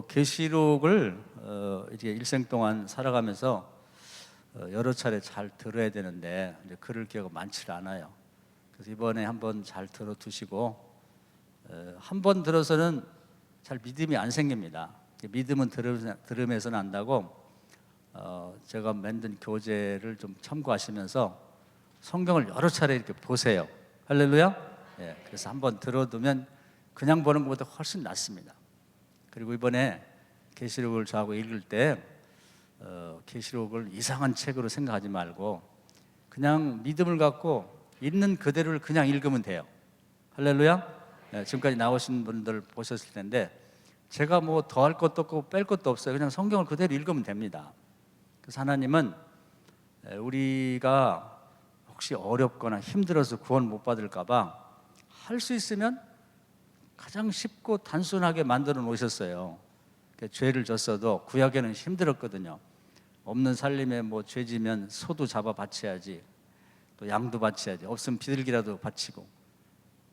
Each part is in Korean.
계시록을 이제 일생 동안 살아가면서 여러 차례 잘 들어야 되는데 이제 그럴 기회가 많지 않아요. 그래서 이번에 한번 잘 들어두시고 한 번 들어서는 잘 믿음이 안 생깁니다. 믿음은 들음에서 난다고 제가 만든 교재를 좀 참고하시면서 성경을 여러 차례 이렇게 보세요. 할렐루야. 예, 그래서 한번 들어두면 그냥 보는 것보다 훨씬 낫습니다. 그리고 이번에 계시록을 저하고 읽을 때 계시록을 이상한 책으로 생각하지 말고 그냥 믿음을 갖고 있는 그대로를 그냥 읽으면 돼요. 할렐루야. 네, 지금까지 나오신 분들 보셨을 텐데 제가 뭐 더할 것도 없고 뺄 것도 없어요. 그냥 성경을 그대로 읽으면 됩니다. 그래서 하나님은 우리가 혹시 어렵거나 힘들어서 구원 못 받을까 봐 할 수 있으면 가장 쉽고 단순하게 만들어 놓으셨어요. 죄를 졌어도 구약에는 힘들었거든요. 없는 살림에 뭐 죄지면 소도 잡아 바쳐야지, 또 양도 바쳐야지, 없으면 비둘기라도 바치고,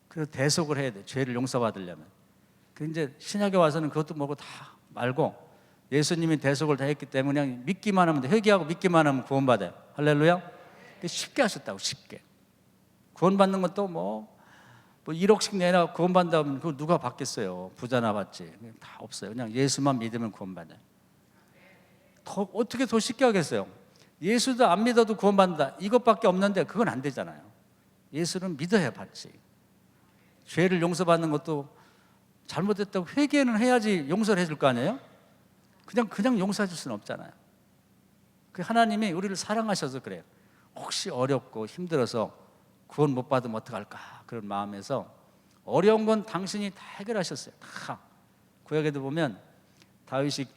그래서 대속을 해야 돼. 죄를 용서받으려면. 이제 신약에 와서는 그것도 뭐고 다 말고 예수님이 대속을 다 했기 때문에 그냥 믿기만 하면 돼. 회개하고 믿기만 하면 구원받아요. 할렐루야. 쉽게 하셨다고. 쉽게. 구원받는 것도 뭐 1억씩 내나 구원받는다면 그거 누가 받겠어요. 부자나 받지. 다 없어요. 그냥 예수만 믿으면 구원받아요. 어떻게 더 쉽게 하겠어요? 예수도 안 믿어도 구원받는다, 이것밖에 없는데 그건 안 되잖아요. 예수는 믿어야 받지. 죄를 용서받는 것도 잘못했다고 회개는 해야지 용서를 해줄 거 아니에요? 그냥 용서해 줄 수는 없잖아요. 그 하나님이 우리를 사랑하셔서 그래요. 혹시 어렵고 힘들어서 구원 못 받으면 어떡할까 그런 마음에서 어려운 건 당신이 다 해결하셨어요. 다. 구약에도 보면 다윗이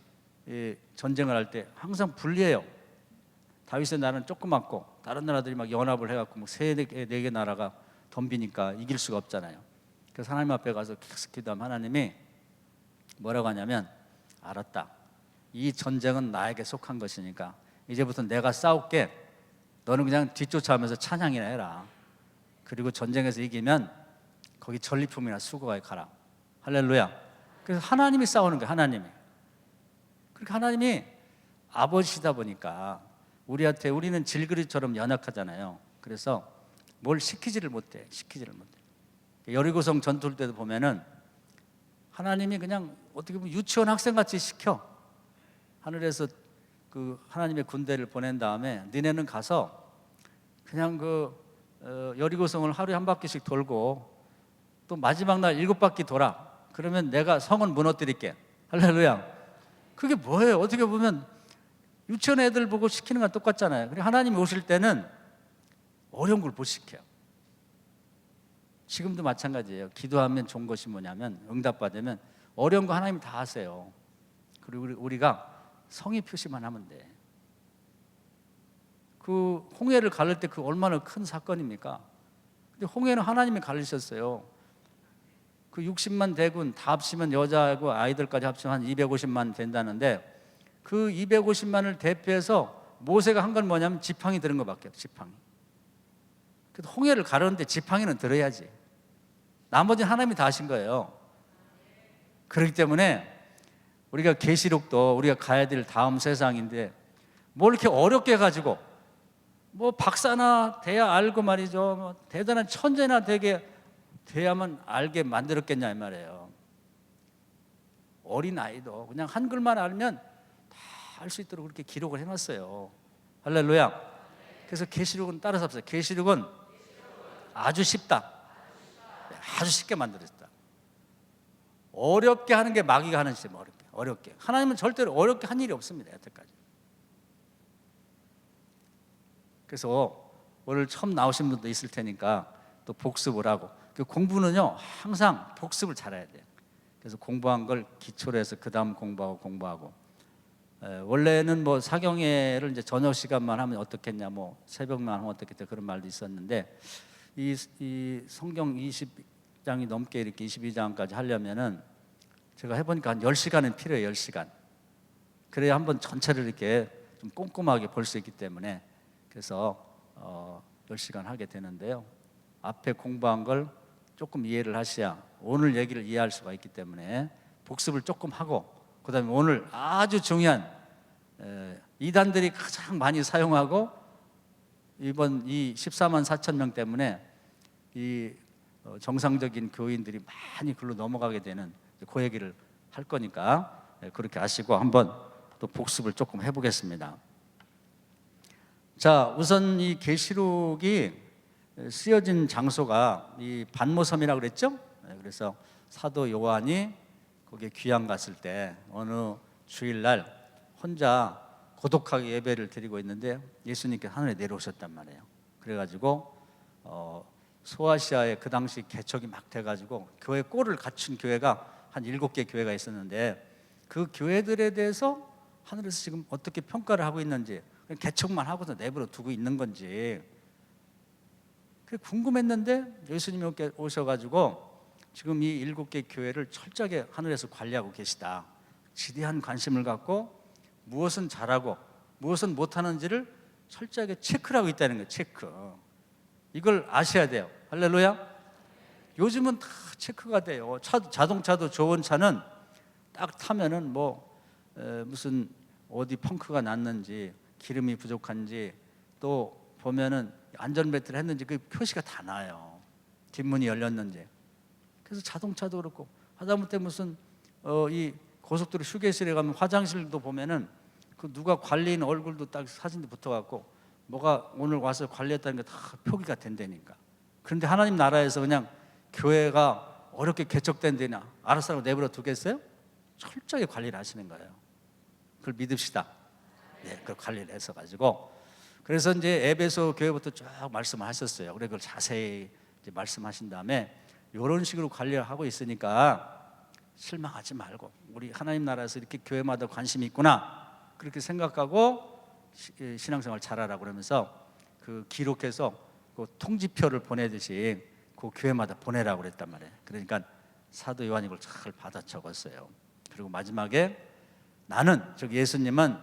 전쟁을 할 때 항상 불리해요. 다윗의 나라는 조그맣고 다른 나라들이 막 연합을 해갖고 뭐 3-4개 나라가 덤비니까 이길 수가 없잖아요. 그래서 하나님 앞에 가서 계속 기도하면 하나님이 뭐라고 하냐면, 알았다, 이 전쟁은 나에게 속한 것이니까 이제부터 내가 싸울게. 너는 그냥 뒤쫓아오면서 찬양이나 해라. 그리고 전쟁에서 이기면 거기 전리품이나 수고가 가라. 할렐루야. 그래서 하나님이 싸우는 거예요. 하나님이. 그러니까 하나님이 아버지시다 보니까 우리는 질그릇처럼 연약하잖아요. 그래서 뭘 시키지를 못해. 여리고성 전투 때도 보면은 하나님이 그냥 어떻게 보면 유치원 학생같이 시켜. 하늘에서 그 하나님의 군대를 보낸 다음에 너네는 가서 그냥 여리고성을 하루에 한 바퀴씩 돌고 또 마지막 날 7바퀴 돌아. 그러면 내가 성을 무너뜨릴게. 할렐루야. 그게 뭐예요? 어떻게 보면 유치원 애들 보고 시키는 건 똑같잖아요. 그리고 하나님이 오실 때는 어려운 걸 못 시켜요. 지금도 마찬가지예요. 기도하면 좋은 것이 뭐냐면, 응답받으면 어려운 거 하나님이 다 하세요. 그리고 우리가 성의 표시만 하면 돼. 그 홍해를 가를 때 그 얼마나 큰 사건입니까? 근데 홍해는 하나님이 가르셨어요. 그 60만 대군 다 합치면 여자하고 아이들까지 합치면 한 250만 된다는데 그 250만을 대표해서 모세가 한 건 뭐냐면 지팡이 들은 것밖에 없어요. 지팡이. 그래도 홍해를 가르는데 지팡이는 들어야지. 나머지는 하나님이 다 하신 거예요. 그렇기 때문에 우리가 계시록도 우리가 가야 될 다음 세상인데 뭘 이렇게 어렵게 해가지고 뭐 박사나 돼야 알고 말이죠, 뭐 대단한 천재나 되게 돼야만 알게 만들었겠냐 이 말이에요. 어린 아이도 그냥 한글만 알면 다 할 수 있도록 그렇게 기록을 해놨어요. 할렐루야. 그래서 계시록은 따라서 합시다. 계시록은 아주 쉽다. 아주 쉽게 만들었다. 어렵게 하는 게 마귀가 하는 짓이에요. 어렵게. 하나님은 절대로 어렵게 한 일이 없습니다. 여태까지. 그래서 오늘 처음 나오신 분도 있을 테니까 또 복습을 하고, 그 공부는요 항상 복습을 잘해야 돼요. 그래서 공부한 걸 기초로 해서 그 다음 공부하고 원래는 뭐 사경회를 이제 저녁 시간만 하면 어떻겠냐, 뭐 새벽만 하면 어떻겠다, 그런 말도 있었는데 이 성경 20장이 넘게 이렇게 22장까지 하려면은 제가 해보니까 한 10시간은 필요해요. 10시간. 그래야 한번 전체를 이렇게 좀 꼼꼼하게 볼 수 있기 때문에, 그래서 10시간 하게 되는데요. 앞에 공부한 걸 조금 이해를 하셔야 오늘 얘기를 이해할 수가 있기 때문에 복습을 조금 하고 그다음에 오늘 아주 중요한 이단들이 가장 많이 사용하고 이번 이 14만 4천 명 때문에 이 정상적인 교인들이 많이 글로 넘어가게 되는 그 얘기를 할 거니까 그렇게 아시고 한번 또 복습을 조금 해보겠습니다. 자, 우선 이 계시록이 쓰여진 장소가 이 반모섬이라고 그랬죠? 그래서 사도 요한이 거기에 귀양 갔을 때 어느 주일날 혼자 고독하게 예배를 드리고 있는데 예수님께서 하늘에 내려오셨단 말이에요. 그래가지고 소아시아에 그 당시 개척이 막 돼가지고 교회 꼴을 갖춘 교회가 한 7개 교회가 있었는데 그 교회들에 대해서 하늘에서 지금 어떻게 평가를 하고 있는지, 개척만 하고서 내버려 두고 있는 건지 그게 궁금했는데 예수님이 오셔가지고 지금 이 7개 교회를 철저하게 하늘에서 관리하고 계시다. 지대한 관심을 갖고 무엇은 잘하고 무엇은 못하는지를 철저하게 체크를 하고 있다는 거예요. 체크. 이걸 아셔야 돼요. 할렐루야. 요즘은 다 체크가 돼요. 자동차도 좋은 차는 딱 타면은 무슨 어디 펑크가 났는지, 기름이 부족한지, 또 보면은 안전벨트를 했는지 그 표시가 다 나요. 뒷문이 열렸는지. 그래서 자동차도 그렇고 하다못해 무슨 이 고속도로 휴게실에 가면 화장실도 보면은 그 누가 관리인 얼굴도 딱 사진도 붙어갖고 뭐가 오늘 와서 관리했다는 게 다 표기가 된다니까. 그런데 하나님 나라에서 그냥 교회가 어렵게 개척된 데나 알아서 내버려 두겠어요? 철저하게 관리를 하시는 거예요. 그걸 믿읍시다. 네, 그 관리를 해서 가지고 그래서 이제 에베소 교회부터 쭉 말씀을 하셨어요. 그래 그걸 자세히 이제 말씀하신 다음에 이런 식으로 관리를 하고 있으니까 실망하지 말고 우리 하나님 나라에서 이렇게 교회마다 관심이 있구나 그렇게 생각하고 신앙생활 잘하라고 그러면서 그 기록해서 그 통지표를 보내듯이 그 교회마다 보내라고 그랬단 말이에요. 그러니까 사도 요한이 그걸 잘 받아 적었어요. 그리고 마지막에 나는, 즉 예수님은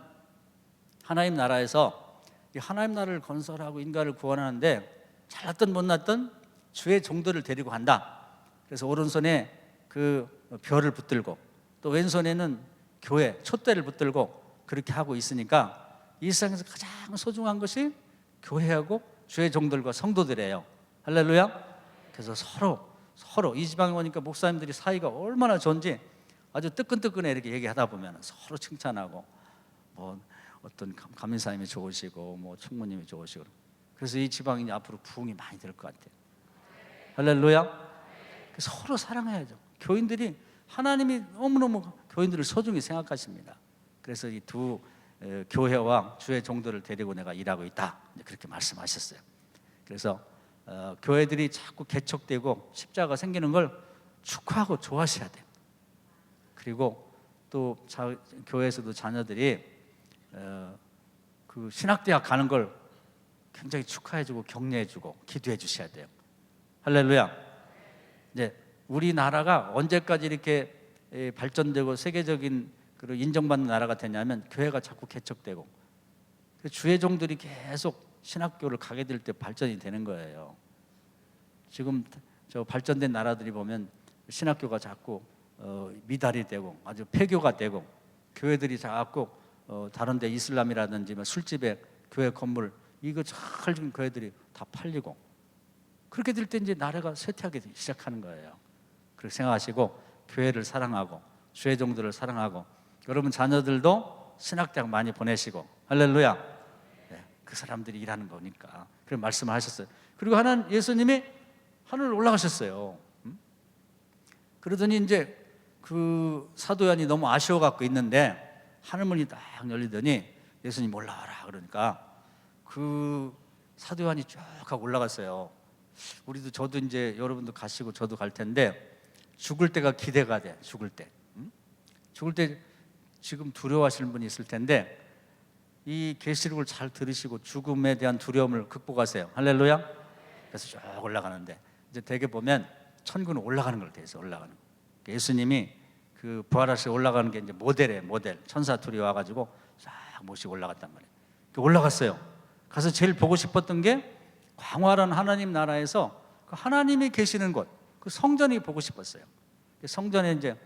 하나님 나라에서 이 하나님 나라를 건설하고 인간을 구원하는데 잘났든 못났든 주의 종들을 데리고 간다. 그래서 오른손에 그 별을 붙들고 또 왼손에는 교회 촛대를 붙들고 그렇게 하고 있으니까 이 세상에서 가장 소중한 것이 교회하고 주의 종들과 성도들이에요. 할렐루야. 그래서 서로 이 지방에 오니까 목사님들이 사이가 얼마나 좋은지 아주 뜨끈뜨끈해 이렇게 얘기하다 보면 서로 칭찬하고 뭐 어떤 감리사님이 좋으시고 뭐 총무님이 좋으시고 그래서 이 지방이 앞으로 부흥이 많이 될 것 같아요. 할렐루야. 서로 사랑해야죠. 교인들이 하나님이 너무너무 교인들을 소중히 생각하십니다. 그래서 이 두 교회와 주의 종들을 데리고 내가 일하고 있다 그렇게 말씀하셨어요. 그래서 교회들이 자꾸 개척되고 십자가가 생기는 걸 축하하고 좋아하셔야 돼요. 그리고 또 교회에서도 자녀들이 그 신학대학 가는 걸 굉장히 축하해주고 격려해주고 기도해 주셔야 돼요. 할렐루야. 이제 우리나라가 언제까지 이렇게 발전되고 세계적인 그런 인정받는 나라가 되냐면 교회가 자꾸 개척되고 주의 종들이 계속 신학교를 가게 될 때 발전이 되는 거예요. 지금 저 발전된 나라들이 보면 신학교가 자꾸 미달이 되고 아주 폐교가 되고 교회들이 자꾸 다른 데 이슬람이라든지 술집에 교회 건물 이거 잘 준 교회들이 다 팔리고 그렇게 될 때 이제 나라가 쇠퇴하기 시작하는 거예요. 그렇게 생각하시고 교회를 사랑하고 주의 종들을 사랑하고 여러분 자녀들도 신학대학 많이 보내시고 할렐루야. 네, 그 사람들이 일하는 거니까 그런 말씀을 하셨어요. 그리고 예수님이 하늘로 올라가셨어요. 그러더니 이제 그 사도 요한이 너무 아쉬워갖고 있는데 하늘문이 딱 열리더니 예수님 올라와라 그러니까 그 사도 요한이 쭉 하고 올라갔어요. 저도 이제 여러분도 가시고 저도 갈 텐데 죽을 때가 기대가 돼. 죽을 때 지금 두려워하시는 분이 있을 텐데 이 계시록을 잘 들으시고 죽음에 대한 두려움을 극복하세요. 할렐루야. 그래서 쭉 올라가는데 이제 대개 보면 천국은 올라가는 걸 돼서 올라가는 거. 예수님이 그 부활하셔서 올라가는 게 이제 모델이에요. 모델. 천사 둘이 와가지고 싹 모시고 올라갔단 말이에요. 올라갔어요. 가서 제일 보고 싶었던 게 광활한 하나님 나라에서 그 하나님이 계시는 곳, 그 성전이 보고 싶었어요. 성전에 이제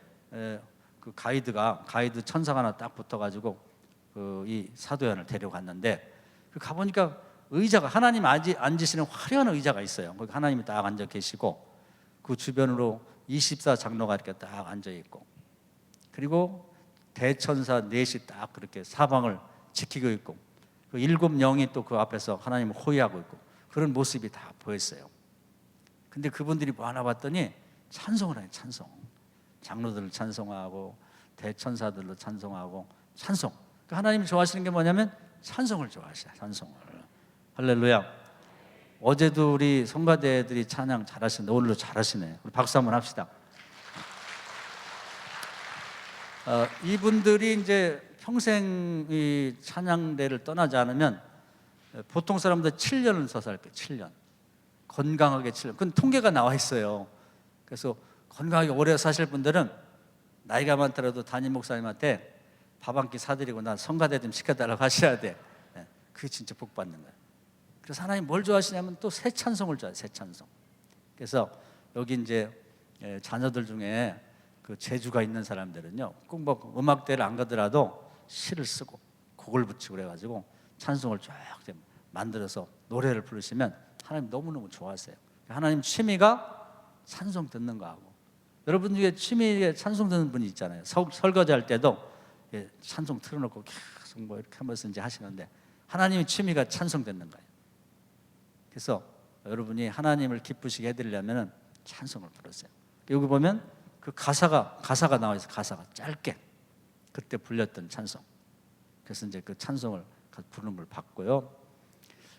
그 가이드 천사가 하나 딱 붙어가지고 이 사도 요한을 데려갔는데 가보니까 의자가 하나님 앉으시는 화려한 의자가 있어요. 거기 하나님이 딱 앉아 계시고 그 주변으로 24 장로가 이렇게 딱 앉아 있고 그리고 대천사 넷이 딱 그렇게 사방을 지키고 있고 그 7 영이 또 그 앞에서 하나님을 호위하고 있고 그런 모습이 다 보였어요. 근데 그분들이 뭐 하나 봤더니 찬송을 해요. 찬송. 장로들을 찬송하고 대천사들로 찬송하고 찬송. 그러니까 하나님이 좋아하시는 게 뭐냐면 찬송을 좋아하셔요. 찬송을. 할렐루야. 어제도 우리 성가대들이 찬양 잘하시는데 오늘도 잘하시네요. 우리 박수 한번 합시다. 이분들이 이제 평생 이 찬양대를 떠나지 않으면 보통 사람들 7년을 서서 할 거예요. 7년. 건강하게 7년. 그건 통계가 나와 있어요. 그래서 건강하게 오래 사실 분들은 나이가 많더라도 담임 목사님한테 밥 한 끼 사드리고 나 성가대 좀 시켜달라고 하셔야 돼. 그게 진짜 복 받는 거예요. 그래서 하나님 뭘 좋아하시냐면 또 새 찬송을 좋아해요. 새 찬송. 그래서 여기 이제 자녀들 중에 그 재주가 있는 사람들은요, 꼭 뭐 음악대를 안 가더라도 시를 쓰고 곡을 붙이고 그래가지고 찬송을 쫙 만들어서 노래를 부르시면 하나님 너무너무 좋아하세요. 하나님 취미가 찬송 듣는 거하고, 여러분 중에 취미에 찬송 듣는 분이 있잖아요. 설거지 할 때도 찬송 틀어놓고 계속 뭐 이렇게 하면서 이제 하시는데 하나님의 취미가 찬송 듣는 거예요. 그래서 여러분이 하나님을 기쁘시게 해드리려면 찬송을 부르세요. 여기 보면 그 가사가 나와 있어요. 가사가 짧게 그때 불렸던 찬송. 그래서 이제 그 찬송을 부르는 걸 봤고요.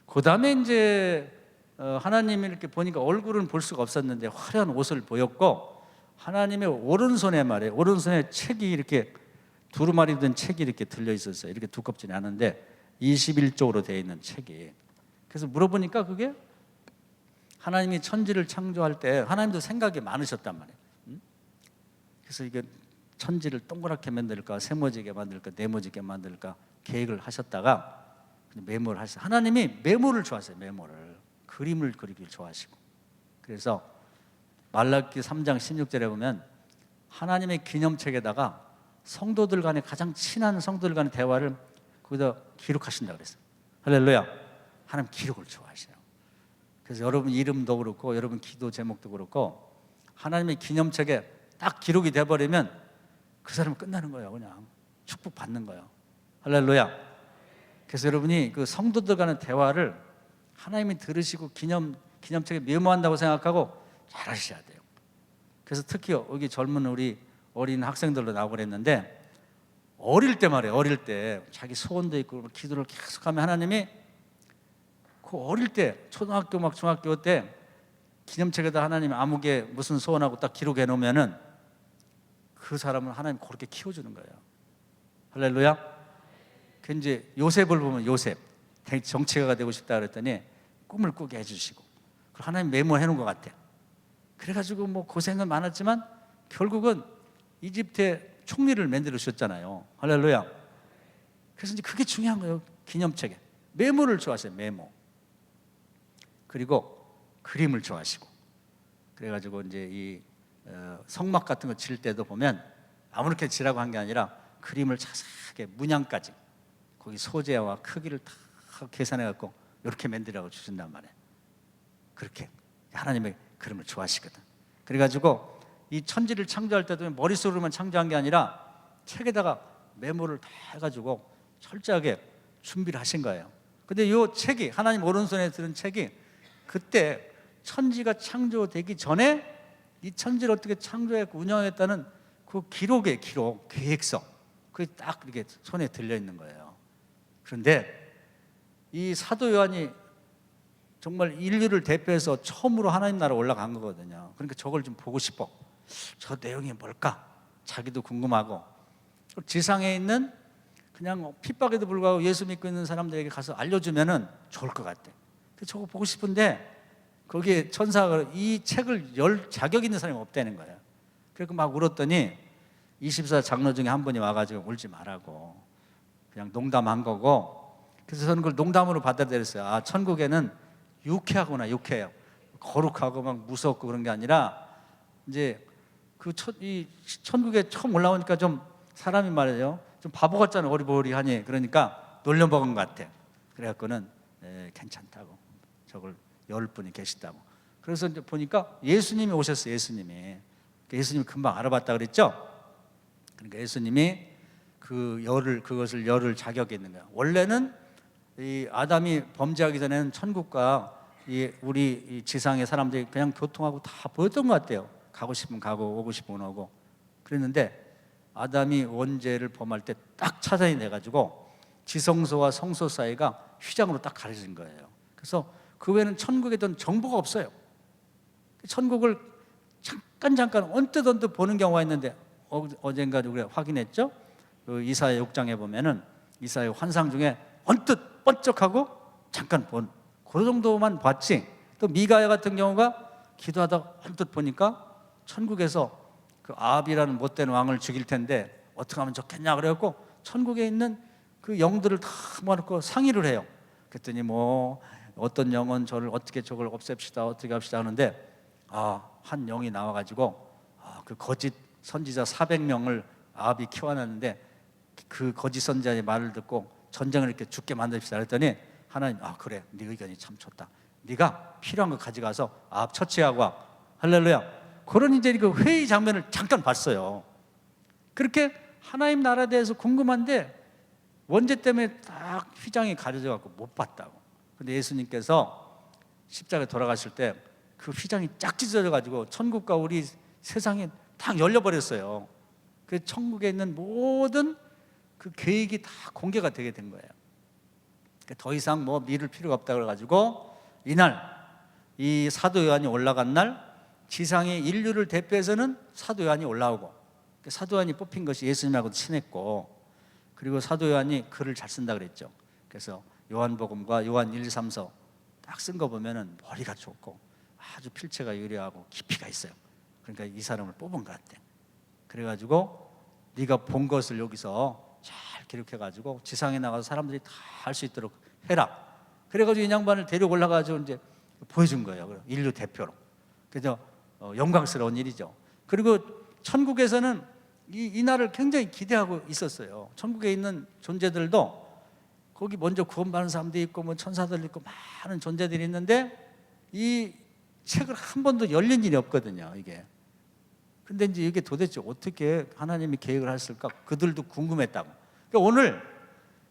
그 다음에 이제 하나님이 이렇게 보니까 얼굴은 볼 수가 없었는데 화려한 옷을 보였고, 하나님의 오른손에 말이에요. 오른손에 책이 이렇게 두루마리 든 책이 이렇게 들려 있었어요. 이렇게 두껍지는 않은데 21쪽으로 되어 있는 책이. 그래서 물어보니까 그게 하나님이 천지를 창조할 때 하나님도 생각이 많으셨단 말이에요. 그래서 이게 천지를 동그랗게 만들까, 세모지게 만들까, 네모지게 만들까 계획을 하셨다가 메모를 하셨어요. 하나님이 메모를 좋아하세요. 메모를. 그림을 그리기를 좋아하시고. 그래서 말라기 3장 16절에 보면 하나님의 기념책에다가 성도들 간의 가장 친한 성도들 간의 대화를 거기다 기록하신다고 그랬어요. 할렐루야. 하나님 기록을 좋아하셔요. 그래서 여러분 이름도 그렇고 여러분 기도 제목도 그렇고 하나님의 기념책에 딱 기록이 돼버리면 그 사람은 끝나는 거예요. 그냥 축복받는 거예요. 할렐루야. 그래서 여러분이 그 성도들 간의 대화를 하나님이 들으시고 기념책에 메모한다고 생각하고 잘 하셔야 돼요. 그래서 특히 여기 젊은 우리 어린 학생들로 나오고 그랬는데, 어릴 때 말이에요. 어릴 때 자기 소원도 있고 기도를 계속하면 하나님이 그 어릴 때 초등학교 막 중학교 때 기념책에다 하나님 아무개 무슨 소원하고 딱 기록해 놓으면은 그 사람을 하나님 그렇게 키워주는 거예요. 할렐루야. 그 이제 요셉을 보면 요셉 정치가가 되고 싶다 그랬더니 꿈을 꾸게 해주시고 하나님 메모해 놓은 것 같아요. 그래가지고 뭐 고생은 많았지만 결국은 이집트의 총리를 만들어 주셨잖아요. 할렐루야. 그래서 이제 그게 중요한 거예요. 기념책에 메모를 좋아하세요. 메모. 그리고 그림을 좋아하시고, 그래가지고 이제 이 성막 같은 거 칠 때도 보면 아무렇게 칠하고 한 게 아니라 그림을 자세하게 문양까지 거기 소재와 크기를 다 계산해 갖고 이렇게 만들어 주신단 말이에요. 그렇게 하나님의 그림을 좋아하시거든. 그래가지고 이 천지를 창조할 때도 머릿속으로만 창조한 게 아니라 책에다가 메모를 다 해가지고 철저하게 준비를 하신 거예요. 근데 이 책이, 하나님 오른손에 들은 책이 그때 천지가 창조되기 전에 이 천지를 어떻게 창조했고 운영했다는 그 기록의 기록, 계획서, 그게 딱 이렇게 손에 들려 있는 거예요. 그런데 이 사도 요한이 정말 인류를 대표해서 처음으로 하나님 나라 올라간 거거든요. 그러니까 저걸 좀 보고 싶어. 저 내용이 뭘까? 자기도 궁금하고, 지상에 있는 그냥 핍박에도 불구하고 예수 믿고 있는 사람들에게 가서 알려주면은 좋을 것 같아. 저거 보고 싶은데 거기에 천사가 이 책을 열 자격 있는 사람이 없다는 거예요. 그래서 막 울었더니 24 장로 중에 한 분이 와가지고 울지 말라고, 그냥 농담한 거고. 그래서 저는 그걸 농담으로 받아들였어요. 아, 천국에는 유쾌하구나, 유쾌해요. 거룩하고 막 무섭고 그런 게 아니라 이제 이 천국에 처음 올라오니까 좀 사람이 말이에요, 좀 바보 같잖아요. 어리버리하니. 그러니까 놀려먹은 것 같아. 그래갖고는 괜찮다고, 저걸 열 분이 계시다고. 그래서 이제 보니까 예수님이 오셨어요. 예수님이 금방 알아봤다 그랬죠. 그러니까 예수님이 그것을 열을 자격했는 거야. 원래는 이 아담이 범죄하기 전에는 천국과 우리 지상의 사람들이 그냥 교통하고 다 보였던 것 같아요. 가고 싶으면 가고 오고 싶으면 오고 그랬는데, 아담이 원죄를 범할 때 딱 차단이 돼가지고 지성소와 성소 사이가 휘장으로 딱 가려진 거예요. 그래서 그 외에는 천국에 대한 정보가 없어요. 천국을 잠깐 언뜻 보는 경우가 있는데, 어젠가 우리가 확인했죠. 그 이사야 6장에 보면은 이사야 환상 중에 언뜻 번쩍하고 잠깐 본 그 정도만 봤지. 또 미가야 같은 경우가 기도하다가 언뜻 보니까 천국에서 그 아합이라는 못된 왕을 죽일 텐데 어떻게 하면 좋겠냐 그래갖고 천국에 있는 그 영들을 다 모아놓고 상의를 해요. 그랬더니 뭐 어떤 영은 저걸 없앱시다, 어떻게 합시다 하는데, 한 영이 나와가지고 그 거짓 선지자 400명을 아합이 키워놨는데 그 거짓 선지자의 말을 듣고 전쟁을 이렇게 죽게 만듭시다 그랬더니, 하나님 그래, 네 의견이 참 좋다. 네가 필요한 거 가져가서 아합 처치하고 와. 할렐루야. 그런 이제 그 회의 장면을 잠깐 봤어요. 그렇게 하나님 나라에 대해서 궁금한데 원죄 때문에 딱 휘장이 가려져 갖고 못 봤다고. 근데 예수님께서 십자가에 돌아가실 때 그 휘장이 쫙 찢어져 가지고 천국과 우리 세상이 딱 열려버렸어요. 그 천국에 있는 모든 그 계획이 다 공개가 되게 된 거예요. 더 이상 뭐 미룰 필요가 없다 그래가지고 이날 이 사도 요한이 올라간 날 지상의 인류를 대표해서는 사도 요한이 올라오고, 사도 요한이 뽑힌 것이 예수님하고도 친했고, 그리고 사도 요한이 글을 잘 쓴다 그랬죠. 그래서 요한복음과 요한 1, 2, 3서 딱 쓴 거 보면은 머리가 좋고 아주 필체가 유려하고 깊이가 있어요. 그러니까 이 사람을 뽑은 것 같아. 그래가지고 네가 본 것을 여기서 잘 기록해가지고 지상에 나가서 사람들이 다 알 수 있도록 해라. 그래가지고 이 양반을 데리고 올라가지고 이제 보여준 거예요. 인류 대표로. 그래서 영광스러운 일이죠. 그리고 천국에서는 이 날을 굉장히 기대하고 있었어요. 천국에 있는 존재들도 거기 먼저 구원받은 사람도 있고 뭐 천사들 있고 많은 존재들이 있는데 이 책을 한 번도 열린 일이 없거든요. 이게. 근데 이제 이게 도대체 어떻게 하나님이 계획을 했을까? 그들도 궁금했다고. 그러니까 오늘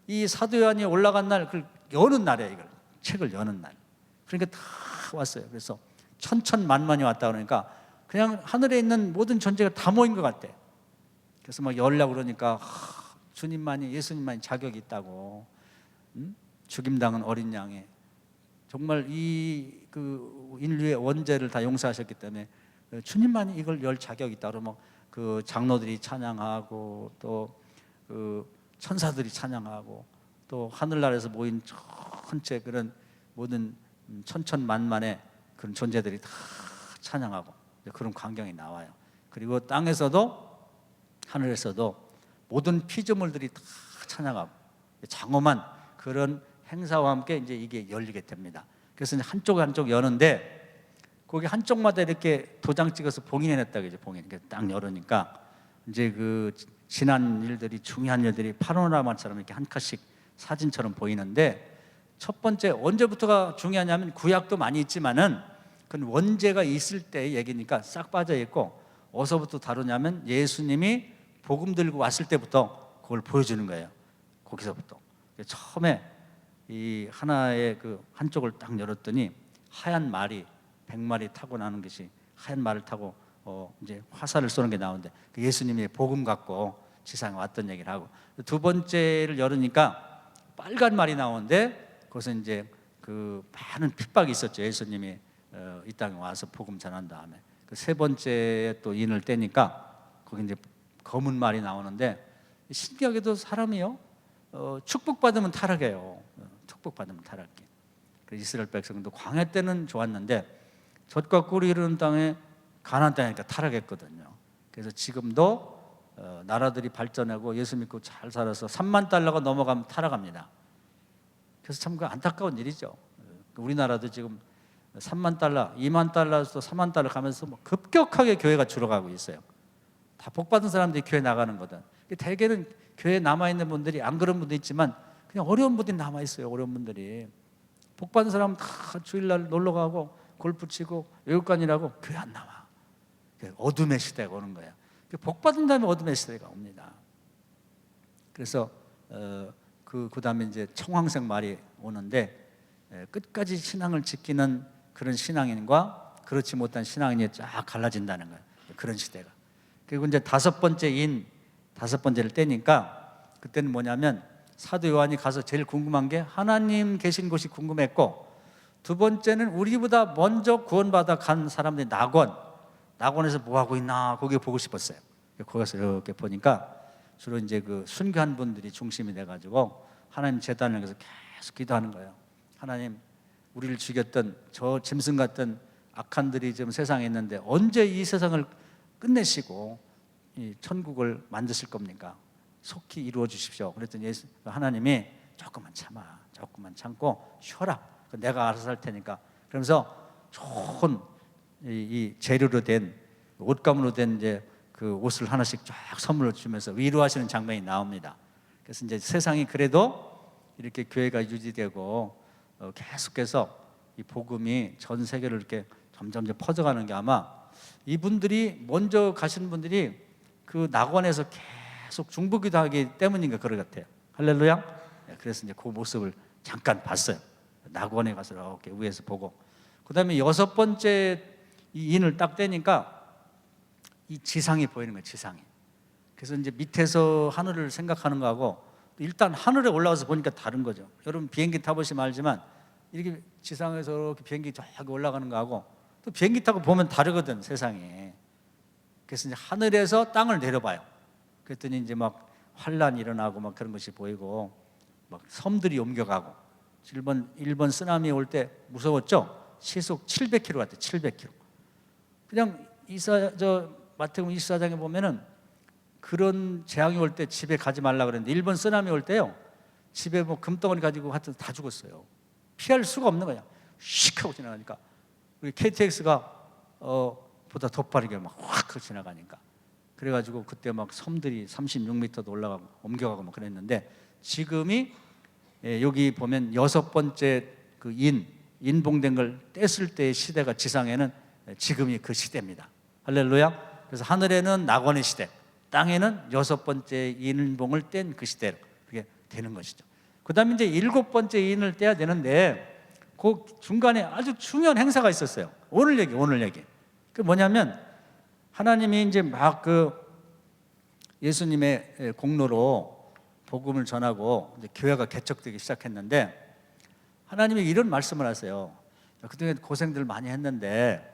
이 사도 요한이 올라간 날, 그걸 여는 날이에요. 이걸 책을 여는 날. 그러니까 다 왔어요. 그래서 천천만만이 왔다 그러니까 그냥 하늘에 있는 모든 존재가 다 모인 것 같아. 그래서 막 열려고 그러니까 주님만이, 예수님만이 자격이 있다고. 죽임당한 어린 양에 정말 그 인류의 원죄를 다 용서하셨기 때문에 주님만이 이걸 열 자격이 있다. 그러면 그 장로들이 찬양하고 또 그 천사들이 찬양하고 또 하늘나라에서 모인 전체 그런 모든 천천만만의 그런 존재들이 다 찬양하고 그런 광경이 나와요. 그리고 땅에서도 하늘에서도 모든 피조물들이 다 찬양하고 장엄한 그런 행사와 함께 이제 이게 열리게 됩니다. 그래서 이제 한쪽 여는데 거기 한쪽마다 이렇게 도장 찍어서 봉인해놨다 그죠. 봉인. 딱 열으니까 이제 그 지난 일들이, 중요한 일들이 파노라마처럼 이렇게 한 컷씩 사진처럼 보이는데, 첫 번째 언제부터가 중요하냐면 구약도 많이 있지만은 그건 원죄가 있을 때의 얘기니까 싹 빠져 있고, 어디서부터 다루냐면 예수님이 복음 들고 왔을 때부터 그걸 보여주는 거예요. 거기서부터. 처음에 이 하나의 그 한쪽을 딱 열었더니 하얀 말이 100마리 타고 나는 것이, 하얀 말을 타고 이제 화살을 쏘는 게 나오는데 그 예수님이 복음 갖고 지상에 왔던 얘기를 하고, 두 번째를 열으니까 빨간 말이 나오는데 그것은 이제 그 많은 핍박이 있었죠. 예수님이 이 땅에 와서 복음 전한 다음에 그 세 번째 또 인을 떼니까 거기 이제 검은 말이 나오는데, 신기하게도 사람이요 축복받으면 타락해요. 축복받으면 타락해. 이스라엘 백성도 광야 때는 좋았는데 젖과 꿀이 흐르는 땅에, 가나안 땅이니까 타락했거든요. 그래서 지금도 나라들이 발전하고 예수 믿고 잘 살아서 3만 달러가 넘어가면 타락합니다. 그래서 참 그 안타까운 일이죠. 우리나라도 지금 3만 달러, 2만 달러에서 3만 달러 가면서 뭐 급격하게 교회가 줄어가고 있어요. 다 복받은 사람들이 교회 나가는 거든. 대개는 교회에 남아있는 분들이 안 그런 분도 있지만 그냥 어려운 분들이 남아있어요. 어려운 분들이. 복받은 사람은 다 주일날 놀러 가고 골프 치고 외국간이라고 교회 안 나와. 어둠의 시대가 오는 거예요. 복받은 다음에 어둠의 시대가 옵니다. 그래서 그 다음에 이제 청황색 말이 오는데, 끝까지 신앙을 지키는 그런 신앙인과 그렇지 못한 신앙인이 쫙 갈라진다는 거예요. 그런 시대가. 그리고 이제 다섯 번째를 떼니까, 그때는 뭐냐면 사도 요한이 가서 제일 궁금한 게 하나님 계신 곳이 궁금했고, 두 번째는 우리보다 먼저 구원받아 간 사람들이 낙원에서 뭐 하고 있나 거기 보고 싶었어요. 거기서 이렇게 보니까 주로 이제 그 순교한 분들이 중심이 돼가지고 하나님 제단을 위해서 계속 기도하는 거예요. 하나님, 우리를 죽였던 저 짐승 같은 악한들이 지금 세상에 있는데 언제 이 세상을 끝내시고 이 천국을 만드실 겁니까? 속히 이루어 주십시오. 그랬더니 하나님이 조금만 참고 쉬어라. 내가 알아서 할 테니까. 그러면서 좋은 이 재료로 된 옷감으로 된 이제 그 옷을 하나씩 쫙 선물로 주면서 위로하시는 장면이 나옵니다. 그래서 이제 세상이 그래도 이렇게 교회가 유지되고 계속해서 이 복음이 전 세계로 이렇게 점점 퍼져가는 게 아마 이분들이 먼저 가시는 분들이 그 낙원에서 계속 중보기도 하기 때문인가 그럴 것 같아요. 할렐루야. 그래서 이제 그 모습을 잠깐 봤어요. 낙원에 가서 이렇게 위에서 보고, 그 다음에 여섯 번째 이 인을 딱 떼니까 이 지상이 보이는 거예요. 지상이. 그래서 이제 밑에서 하늘을 생각하는 거하고 일단 하늘에 올라가서 보니까 다른 거죠. 여러분 비행기 타보시면 알지만 이렇게 지상에서 이렇게 비행기 쫙 올라가는 거하고 또 비행기 타고 보면 다르거든, 세상이. 그래서 이제 하늘에서 땅을 내려봐요. 그랬더니 이제 막 환란이 일어나고 막 그런 것이 보이고 막 섬들이 옮겨가고, 일본 쓰나미 올 때 무서웠죠? 시속 700km 같아요. 700km. 그냥 마태복음 24장에 보면은 그런 재앙이 올 때 집에 가지 말라 그랬는데, 일본 쓰나미 올 때요, 집에 뭐 금덩어리 가지고 하여튼 다 죽었어요. 피할 수가 없는 거야. 휙 하고 지나가니까 우리 KTX가 보다 더 빠르게 막 확 지나가니까. 그래가지고 그때 막 섬들이 36m도 올라가고 옮겨가고 막 그랬는데, 지금이 여기 보면 여섯 번째 그 인봉된 걸 뗐을 때의 시대가 지상에는 지금이 그 시대입니다. 할렐루야. 그래서 하늘에는 낙원의 시대, 땅에는 여섯 번째 인봉을 뗀 그 시대로 그게 되는 것이죠. 그 다음에 이제 일곱 번째 인을 떼야 되는데, 그 중간에 아주 중요한 행사가 있었어요. 오늘 얘기. 그 뭐냐면 하나님이 이제 막 그 예수님의 공로로 복음을 전하고 이제 교회가 개척되기 시작했는데, 하나님이 이런 말씀을 하세요. 그동안 고생들 많이 했는데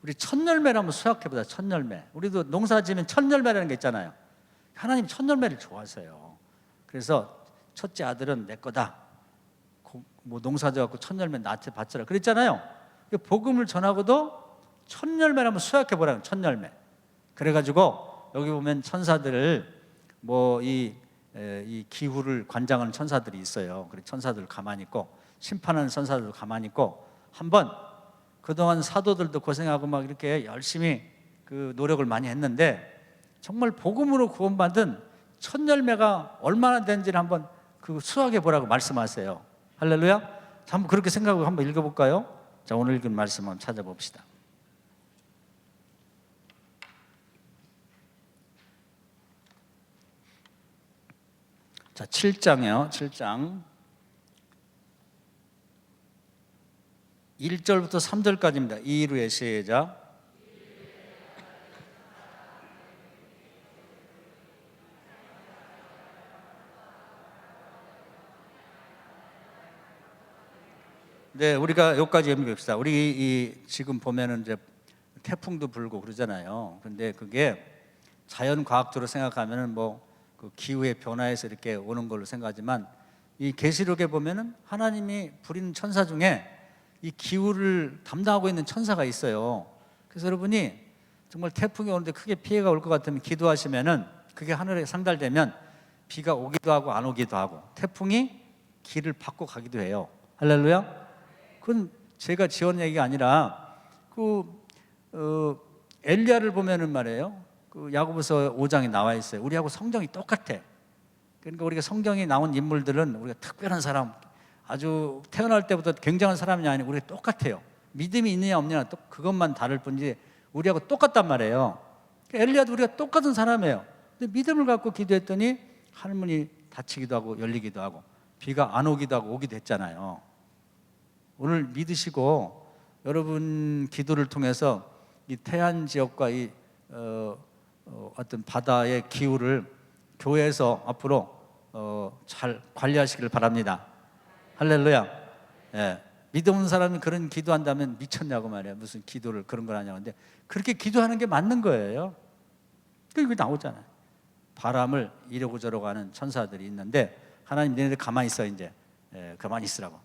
우리 첫 열매를 한번 수확해보자. 첫 열매. 우리도 농사 지으면 첫 열매라는 게 있잖아요. 하나님 첫 열매를 좋아하세요. 그래서 첫째 아들은 내 거다. 뭐 농사 지어갖고 첫 열매 나한테 바쳐라 그랬잖아요. 복음을 전하고도 첫 열매를 한번 수확해보라는, 첫 열매. 그래가지고 여기 보면 천사들을 이 기후를 관장하는 천사들이 있어요. 그래 천사들 가만히 있고 심판하는 천사들도 가만히 있고, 한번 그동안 사도들도 고생하고 막 이렇게 열심히 그 노력을 많이 했는데 정말 복음으로 구원받은 첫 열매가 얼마나 되는지를 한번 그 수확해 보라고 말씀하세요. 할렐루야. 자, 한번 그렇게 생각하고 한번 읽어볼까요? 자, 오늘 읽은 말씀 한번 찾아봅시다. 자, 7장이요. 7장 1절부터 3절까지입니다. 이루의 시작. 네, 우리가 여기까지 읽읍시다. 우리 지금 보면은 이제 태풍도 불고 그러잖아요. 근데 그게 자연 과학적으로 생각하면은 그 기후의 변화에서 이렇게 오는 걸로 생각하지만, 이 계시록에 보면은 하나님이 부리는 천사 중에 이 기후를 담당하고 있는 천사가 있어요. 그래서 여러분이 정말 태풍이 오는데 크게 피해가 올 것 같으면 기도하시면은 그게 하늘에 상달되면 비가 오기도 하고 안 오기도 하고 태풍이 길을 바꿔 가기도 해요. 할렐루야. 그건 제가 지은 얘기가 아니라 엘리야를 보면은 말이에요. 그 야고보서 5장에 나와 있어요. 우리하고 성경이 똑같아. 그러니까 우리가 성경에 나온 인물들은 우리가 특별한 사람, 아주 태어날 때부터 굉장한 사람이 아니고 우리가 똑같아요. 믿음이 있느냐 없느냐 또 그것만 다를 뿐이지 우리하고 똑같단 말이에요. 엘리야도 우리가 똑같은 사람이에요. 근데 믿음을 갖고 기도했더니 하늘문이 닫히기도 하고 열리기도 하고 비가 안 오기도 하고 오기도 했잖아요. 오늘 믿으시고 여러분 기도를 통해서 이 태안 지역과 이 어떤 바다의 기후를 교회에서 앞으로 잘 관리하시길 바랍니다. 할렐루야. 예. 믿음 없는 사람이 그런 기도한다면 미쳤냐고 말이야. 무슨 기도를 그런 걸 하냐고. 근데 그렇게 기도하는 게 맞는 거예요. 그게 나오잖아요. 바람을 이러고 저러고 하는 천사들이 있는데 하나님 너네들 가만히 있어 이제. 예, 가만히 있으라고.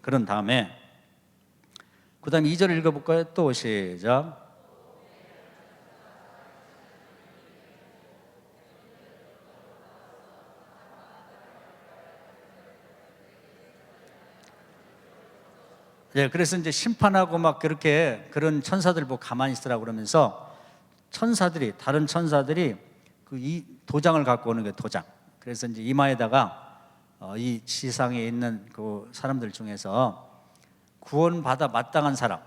그런 다음에 그 다음에 2절 읽어볼까요? 또 시작. 예, 그래서 이제 심판하고 막 그렇게 그런 천사들 보고 가만히 있으라고 그러면서 다른 천사들이 그 이 도장을 갖고 오는 거예요, 도장. 그래서 이제 이마에다가 이 지상에 있는 그 사람들 중에서 구원받아 마땅한 사람,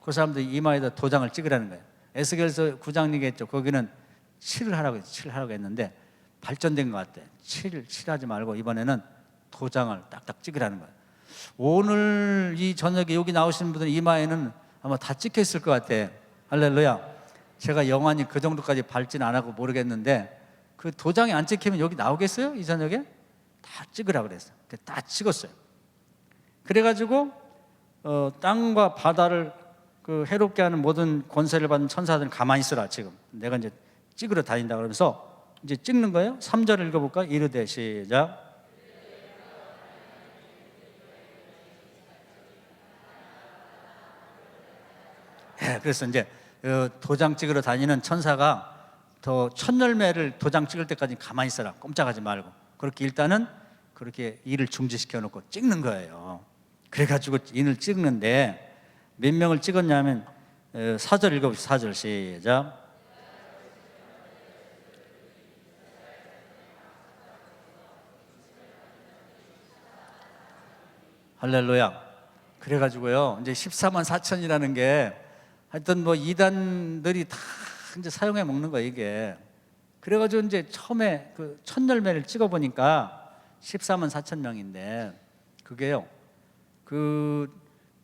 그 사람들 이마에다 도장을 찍으라는 거예요. 에스겔서 9장 얘기했죠. 거기는 칠을 하라고 했는데 발전된 것 같아. 칠하지 말고 이번에는 도장을 딱딱 찍으라는 거예요. 오늘 이 저녁에 여기 나오시는 분들 이마에는 아마 다 찍혀 있을 것 같아. 할렐루야. 제가 영안이 그 정도까지 밝진 안 하고 모르겠는데 그 도장이 안 찍히면 여기 나오겠어요? 이 저녁에? 다 찍으라 그랬어요. 다 찍었어요. 그래가지고 땅과 바다를 그 해롭게 하는 모든 권세를 받은 천사들은 가만히 있으라. 지금 내가 이제 찍으러 다닌다 그러면서 이제 찍는 거예요. 3절 읽어볼까? 이르되 시작. 예, 그래서 이제 도장 찍으러 다니는 천사가 더 첫 열매를 도장 찍을 때까지 가만히 있어라. 꼼짝하지 말고. 그렇게 일단은 그렇게 일을 중지시켜 놓고 찍는 거예요. 그래가지고 인을 찍는데 몇 명을 찍었냐면 4절 읽어보시죠. 4절 시작. 할렐루야. 그래가지고요 이제 14만 4천이라는 게 하여튼 뭐 이단들이 다 이제 사용해 먹는 거예요 이게. 그래가지고 이제 처음에 그 첫 열매를 찍어보니까 14만 4천 명인데 그게요 그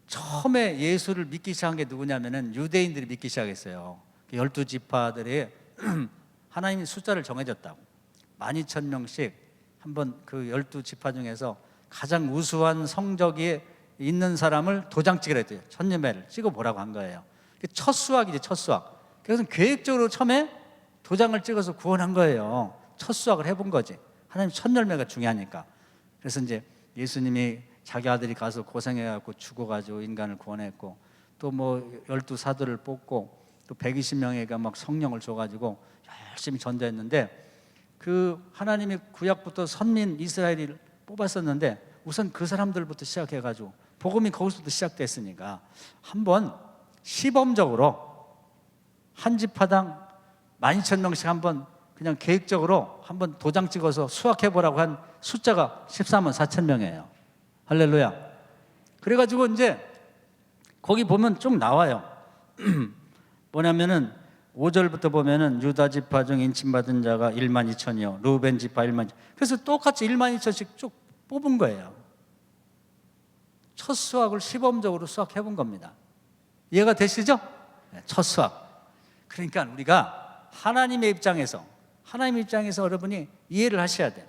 처음에 예수를 믿기 시작한 게 누구냐면은 유대인들이 믿기 시작했어요. 12지파들이 하나님이 숫자를 정해줬다고 12,000명씩 한번 그 12지파 중에서 가장 우수한 성적이 있는 사람을 도장 찍으라 했대요. 첫 열매를 찍어보라고 한 거예요. 첫 수확이지 첫 수확. 그래서 계획적으로 처음에 도장을 찍어서 구원한 거예요. 첫 수확을 해본 거지. 하나님 첫 열매가 중요하니까. 그래서 이제 예수님이 자기 아들이 가서 고생해갖고 죽어가지고 인간을 구원했고 또 뭐 12사도를 뽑고 또 120명에게 막 성령을 줘가지고 열심히 전도했는데 그 하나님이 구약부터 선민 이스라엘을 뽑았었는데 우선 그 사람들부터 시작해가지고 복음이 거기서부터 시작됐으니까 한번 시범적으로 한 지파당 12,000명씩 한번 그냥 계획적으로 한번 도장 찍어서 수확해보라고 한 숫자가 14만 4천 명이에요. 할렐루야. 그래가지고 이제 거기 보면 쭉 나와요. 뭐냐면은 5절부터 보면은 유다 지파 중 인침받은 자가 1만 2천이요 루벤 지파 1만. 그래서 똑같이 1만 2천씩 쭉 뽑은 거예요. 첫 수확을 시범적으로 수확해본 겁니다. 이해가 되시죠? 첫 수확. 그러니까 우리가 하나님의 입장에서 여러분이 이해를 하셔야 돼요.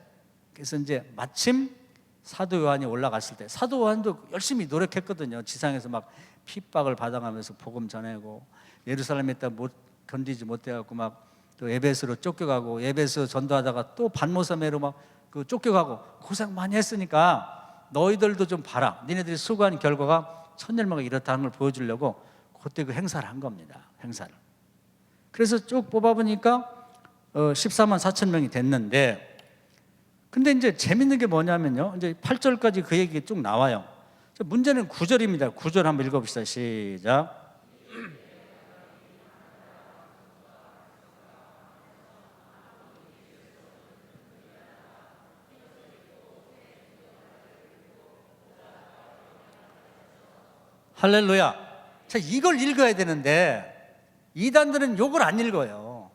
그래서 이제 마침 사도 요한이 올라갔을 때 사도 요한도 열심히 노력했거든요. 지상에서 막 핍박을 받아가면서 복음 전하고 예루살렘에 있다 못 견디지 못해갖고 막 또 에베소로 쫓겨가고 에베소 전도하다가 또 반모섬에로 막 그 쫓겨가고 고생 많이 했으니까 너희들도 좀 봐라. 니네들이 수고한 결과가 첫 열매가 이렇다는 걸 보여주려고 그때 그 행사를 한 겁니다. 행사를. 그래서 쭉 뽑아보니까 14만 4천 명이 됐는데 근데 이제 재밌는 게 뭐냐면요. 이제 8절까지 그 얘기 쭉 나와요. 문제는 9절입니다. 9절 한번 읽어봅시다. 시작. 할렐루야. 자, 이걸 읽어야 되는데 이단들은 요걸 안 읽어요.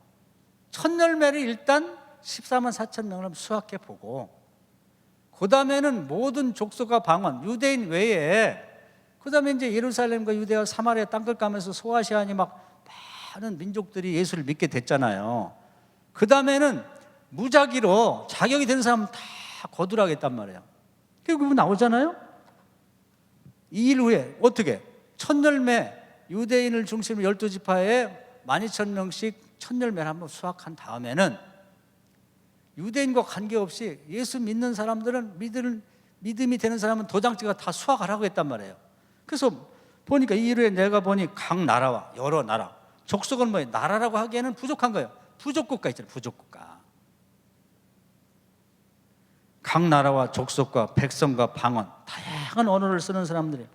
첫 열매를 일단 14만 4천 명을 수확해 보고, 그 다음에는 모든 족속과 방언, 유대인 외에, 그 다음에 이제 예루살렘과 유대와 사마리아 땅끝 가면서 소아시아니 막 많은 민족들이 예수를 믿게 됐잖아요. 그 다음에는 무작위로 자격이 되는 사람 다 거두라겠단 말이에요. 결국 나오잖아요. 2일 후에 어떻게? 첫 열매 유대인을 중심으로 12지파에 12,000명씩 첫 열매를 한번 수확한 다음에는 유대인과 관계없이 예수 믿는 사람들은 믿음이 되는 사람은 도장찍어 다 수확하라고 했단 말이에요. 그래서 보니까 2일 후에 내가 보니 각 나라와 여러 나라, 족속은 뭐예요? 나라라고 하기에는 부족한 거예요. 부족국가 있잖아요. 부족국가. 각 나라와 족속과 백성과 방언, 다양한 언어를 쓰는 사람들이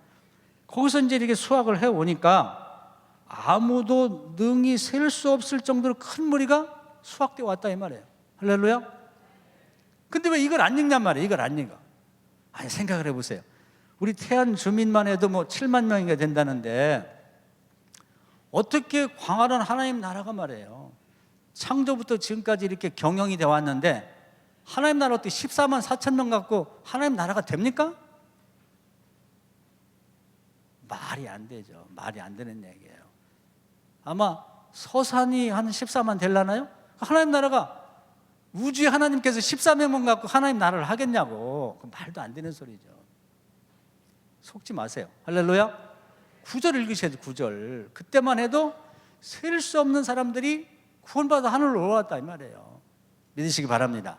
거기서 이제 이렇게 수확을 해오니까 아무도 능히 셀 수 없을 정도로 큰 무리가 수확되어 왔다 이 말이에요. 할렐루야. 근데 왜 이걸 안 읽냔 말이에요. 이걸 안 읽어. 아니, 생각을 해보세요. 우리 태안 주민만 해도 뭐 7만 명이가 된다는데 어떻게 광활한 하나님 나라가 말이에요, 창조부터 지금까지 이렇게 경영이 되어 왔는데 하나님 나라 어떻게 14만 4천 명 갖고 하나님 나라가 됩니까? 말이 안 되죠. 말이 안 되는 얘기예요. 아마 서산이 한 14만 되려나요? 하나님 나라가 우주의 하나님께서 14명만 갖고 하나님 나라를 하겠냐고. 그 말도 안 되는 소리죠. 속지 마세요. 할렐루야. 9절 읽으셔야죠. 9절. 그때만 해도 셀 수 없는 사람들이 구원받아 하늘로 올라왔다 이 말이에요. 믿으시기 바랍니다.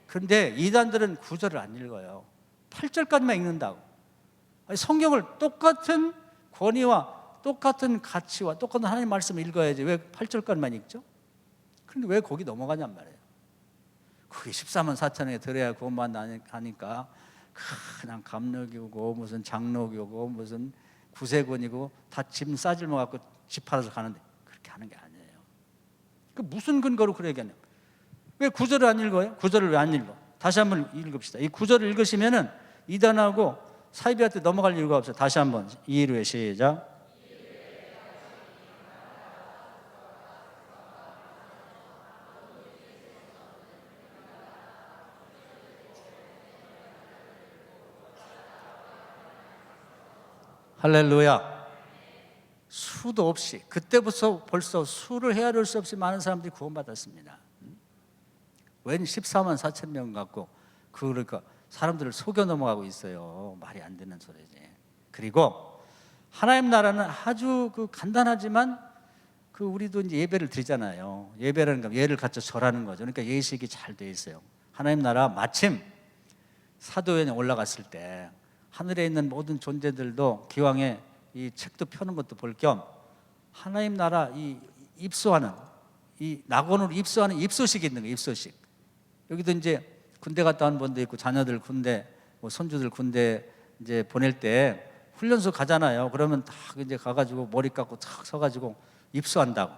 그런데 이단들은 9절을 안 읽어요. 8절까지만 읽는다고. 아니, 성경을 똑같은 권위와 똑같은 가치와 똑같은 하나님 말씀을 읽어야지 왜 8절까지만 읽죠? 그런데 왜 거기 넘어가냔 말이에요. 그게 14만 4천에 들어야 구원받으니까 그냥 감력이고 무슨 장로교고 무슨 구세군이고 다 짐 싸질러 갖고 집 팔아서 가는데 그렇게 하는 게 아니에요. 그 무슨 근거로 그렇게 얘기하냐? 왜 9절을 안 읽어요? 9절을 왜 안 읽어? 다시 한번 읽읍시다. 이 9절을 읽으시면은 이단하고 사이비한테 넘어갈 이유가 없어요. 다시 한번 2일 후에 시작. 할렐루야. 수도 없이 그때부터 벌써 수를 헤아릴 수 없이 많은 사람들이 구원받았습니다. 웬 14만 4천 명 갖고 그러니까 사람들을 속여 넘어가고 있어요. 말이 안 되는 소리지. 그리고 하나님 나라는 아주 간단하지만 우리도 이제 예배를 드리잖아요. 예배라는 건 예를 갖춰 절하는 거죠. 그러니까 예식이 잘 돼 있어요. 하나님 나라 마침 사도행에 올라갔을 때 하늘에 있는 모든 존재들도 기왕에 이 책도 펴는 것도 볼 겸 하나님 나라 이 입소하는 이 낙원으로 입소하는 입소식이 있는 거예요. 입소식. 여기도 이제 군대 갔다 온 분도 있고 자녀들 군대, 뭐 손주들 군대 이제 보낼 때 훈련소 가잖아요. 그러면 딱 이제 가가지고 머리 깎고 탁 서가지고 입소한다고.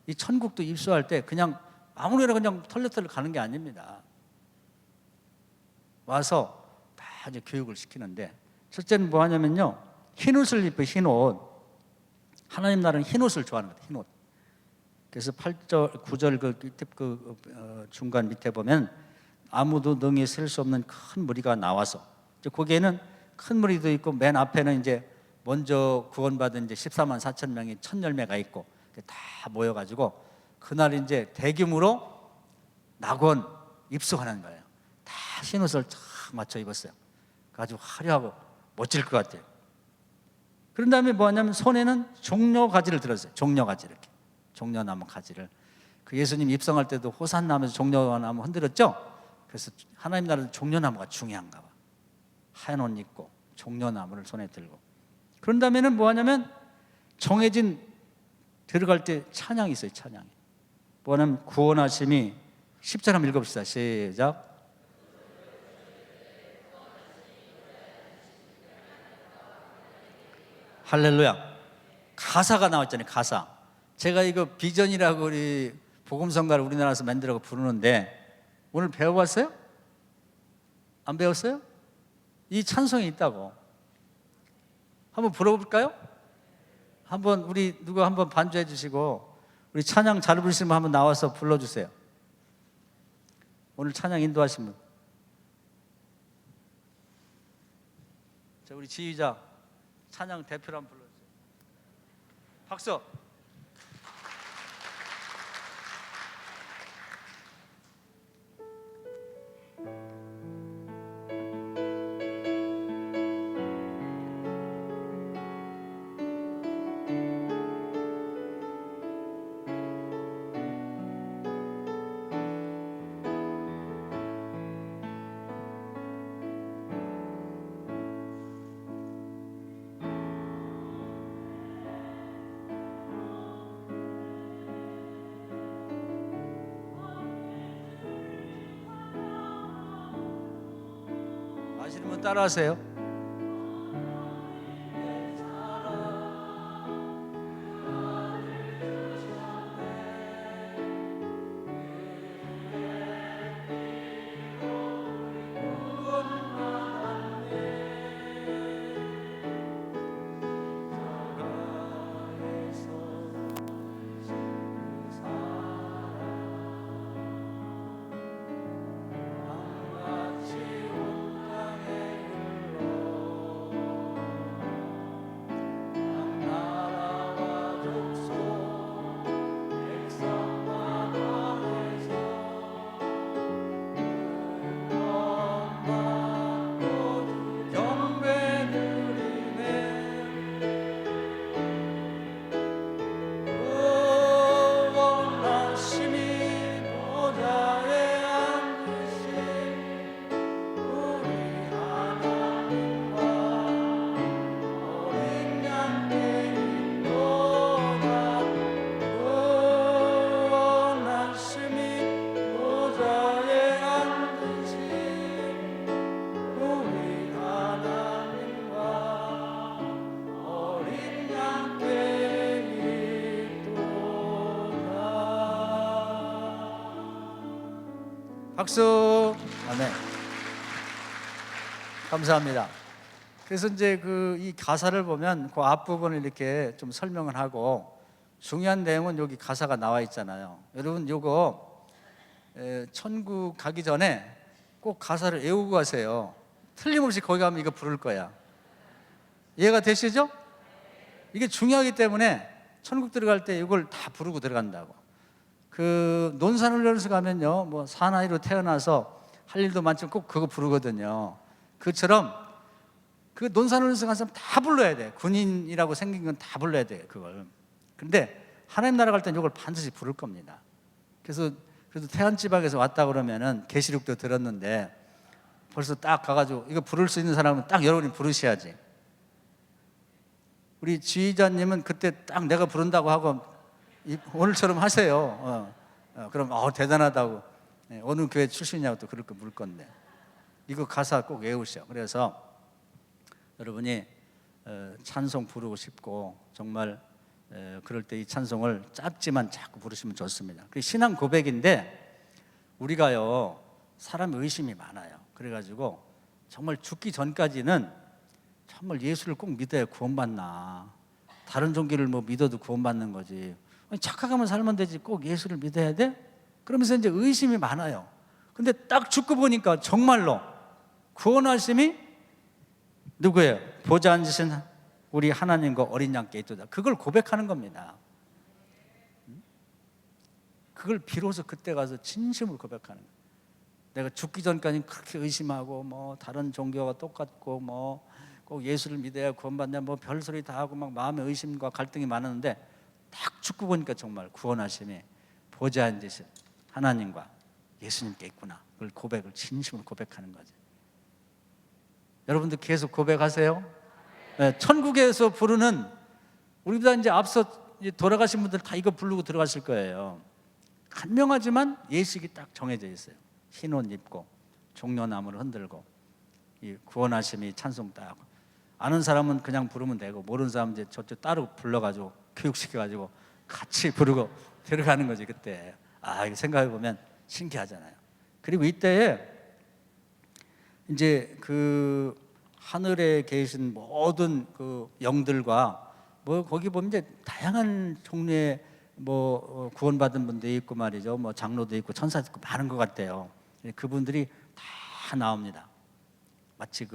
이 천국도 입소할 때 그냥 아무나 그냥 털레털레 가는 게 아닙니다. 와서 다 이제 교육을 시키는데 첫째는 뭐 하냐면요, 흰 옷을 입고 흰 옷. 하나님 나라는 흰 옷을 좋아하는 거예요. 흰 옷. 그래서 8절, 9절 중간 밑에 보면 아무도 능히 셀 수 없는 큰 무리가 나와서 거기에는 큰 무리도 있고 맨 앞에는 이제 먼저 구원받은 이제 14만 4천 명이 첫 열매가 있고 다 모여가지고 그날 이제 대규모로 낙원 입소하는 거예요. 다 흰 옷을 탁 맞춰 입었어요. 아주 화려하고 멋질 것 같아요. 그런 다음에 뭐 하냐면 손에는 종려 가지를 들었어요. 종려 가지 이렇게. 종려나무 가지를. 그 예수님 입성할 때도 호산나무에서 종려나무 흔들었죠? 그래서 하나님 나라는 종려나무가 중요한가 봐. 하얀 옷 입고 종려나무를 손에 들고. 그런 다음에는 뭐 하냐면 정해진 들어갈 때 찬양이 있어요. 찬양이. 뭐 하냐면 구원하심이 10절 한번 읽어봅시다. 시작. 할렐루야. 가사가 나왔잖아요. 가사. 제가 이거 비전이라고 우리 복음성가를 우리나라에서 만들라고 부르는데 오늘 배워봤어요? 안 배웠어요? 이 찬송이 있다고. 한번 불러볼까요? 한번 우리 누가 한번 반주해 주시고 우리 찬양 잘 부르시면 한번 나와서 불러주세요. 오늘 찬양 인도하신 분. 자, 우리 지휘자 찬양 대표로 한번 불러주세요. 박수. 아시는 분 따라하세요. 박수. 아멘. 감사합니다. 그래서 이제 이 가사를 보면 그 앞부분을 이렇게 좀 설명을 하고 중요한 내용은 여기 가사가 나와 있잖아요. 여러분 요거 천국 가기 전에 꼭 가사를 외우고 가세요. 틀림없이 거기 가면 이거 부를 거야. 이해가 되시죠? 이게 중요하기 때문에 천국 들어갈 때 이걸 다 부르고 들어간다고. 논산훈련소 가면요, 뭐 사나이로 태어나서 할 일도 많지만 꼭 그거 부르거든요. 그처럼 논산훈련소 간 사람 다 불러야 돼. 군인이라고 생긴 건 다 불러야 돼, 그걸. 근데 하나님 나라 갈 때는 이걸 반드시 부를 겁니다. 그래서 태안 지방에서 왔다 그러면은 계시록도 들었는데 벌써 딱 가가지고 이거 부를 수 있는 사람은 딱 여러분이 부르셔야지. 우리 지휘자님은 그때 딱 내가 부른다고 하고 오늘처럼 하세요. 그럼 대단하다고. 어느 교회 출신이냐고 또 그럴 거 물 건데. 이거 가사 꼭 외우셔. 그래서 여러분이 찬송 부르고 싶고 정말 그럴 때 이 찬송을 짧지만 자꾸 부르시면 좋습니다. 그게 신앙 고백인데 우리가요 사람 의심이 많아요. 그래가지고 정말 죽기 전까지는 정말 예수를 꼭 믿어야 구원받나. 다른 종교를 뭐 믿어도 구원받는 거지. 착각하면 살면 되지 꼭 예수를 믿어야 돼? 그러면서 이제 의심이 많아요. 근데 딱 죽고 보니까 정말로 구원하심이 누구예요? 보좌 앉으신 우리 하나님과 어린 양께 있도다. 그걸 고백하는 겁니다. 그걸 비로소 그때 가서 진심으로 고백하는 거예요. 내가 죽기 전까지 그렇게 의심하고 뭐 다른 종교가 똑같고 뭐 꼭 예수를 믿어야 구원받냐 뭐 별소리 다 하고 막 마음의 의심과 갈등이 많았는데 딱 죽고 보니까 정말 구원하심이 보좌 앉으신 하나님과 예수님께 있구나. 그걸 고백을 진심으로 고백하는 거지. 여러분들 계속 고백하세요. 네, 천국에서 부르는 우리보다 이제 앞서 돌아가신 분들 다 이거 부르고 들어가실 거예요. 간명하지만 예식이 딱 정해져 있어요. 흰 옷 입고 종려나무를 흔들고 이 구원하심이 찬송 딱 아는 사람은 그냥 부르면 되고 모르는 사람은 이제 저쪽 따로 불러가지고 교육시켜가지고 같이 부르고 들어가는 거지. 그때 이거 생각해보면 신기하잖아요. 그리고 이때에 이제 하늘에 계신 모든 그 영들과 뭐 거기 보면 이제 다양한 종류의 뭐 구원받은 분도 있고 말이죠. 뭐 장로도 있고 천사도 있고 많은 것 같아요. 그분들이 다 나옵니다. 마치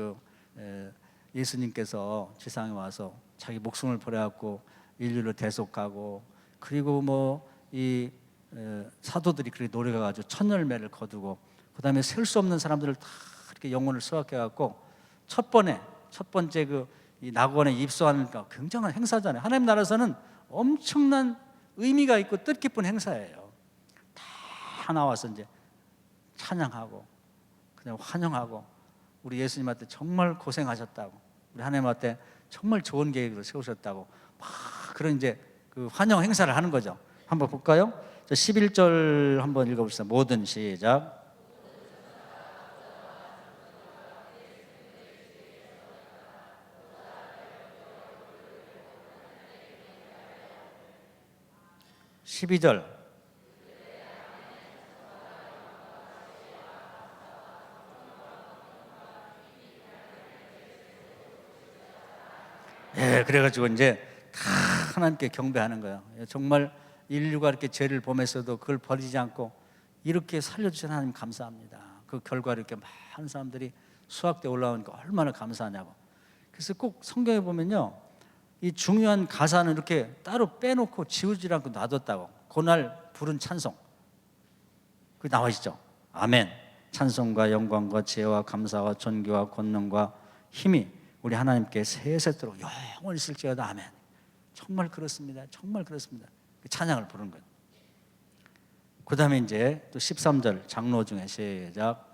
예수님께서 지상에 와서 자기 목숨을 버려갖고 인류를 대속하고, 그리고 뭐 이 사도들이 그렇게 노력해가지고 첫 열매를 거두고, 그 다음에 셀 수 없는 사람들을 다 이렇게 영혼을 수확해갖고 첫 번째 이 낙원에 입소하는 굉장한 행사잖아요. 하나님 나라에서는 엄청난 의미가 있고 뜻깊은 행사예요. 다 나와서 이제 찬양하고 그냥 환영하고, 우리 예수님한테 정말 고생하셨다고, 우리 하나님한테 정말 좋은 계획을 세우셨다고 막 그런 이제 그 환영 행사를 하는 거죠. 한번 볼까요? 11절 한번 읽어봅시다. 모든 시작. (12절) 예, 그래가지고 이제 다 하나님께 경배하는 거예요. 정말 인류가 이렇게 죄를 범했어도 그걸 버리지 않고 이렇게 살려주신 하나님 감사합니다. 그 결과로 이렇게 많은 사람들이 수확되어 올라오니까 얼마나 감사하냐고. 그래서 꼭 성경에 보면요, 이 중요한 가사는 이렇게 따로 빼놓고 지우지 않고 놔뒀다고. 그날 부른 찬송, 그 나와 있죠. 아멘. 찬송과 영광과 지혜와 감사와 존귀와 권능과 힘이 우리 하나님께 세세토록 영원히 있을지어다. 아멘. 정말 그렇습니다. 정말 그렇습니다. 그 찬양을 부르는 거예요. 그 다음에 이제 또 13절 장로 중에 시작.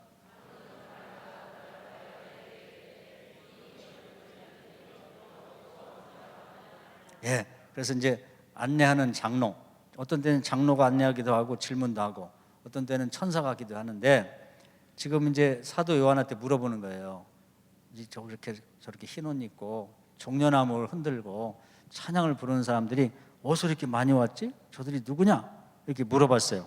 예, 그래서 이제 안내하는 장로, 어떤 때는 장로가 안내하기도 하고 질문도 하고, 어떤 때는 천사가 하기도 하는데, 지금 이제 사도 요한한테 물어보는 거예요. 저렇게 흰 옷 입고 종려나무를 흔들고 찬양을 부르는 사람들이 어디서 이렇게 많이 왔지? 저들이 누구냐? 이렇게 물어봤어요.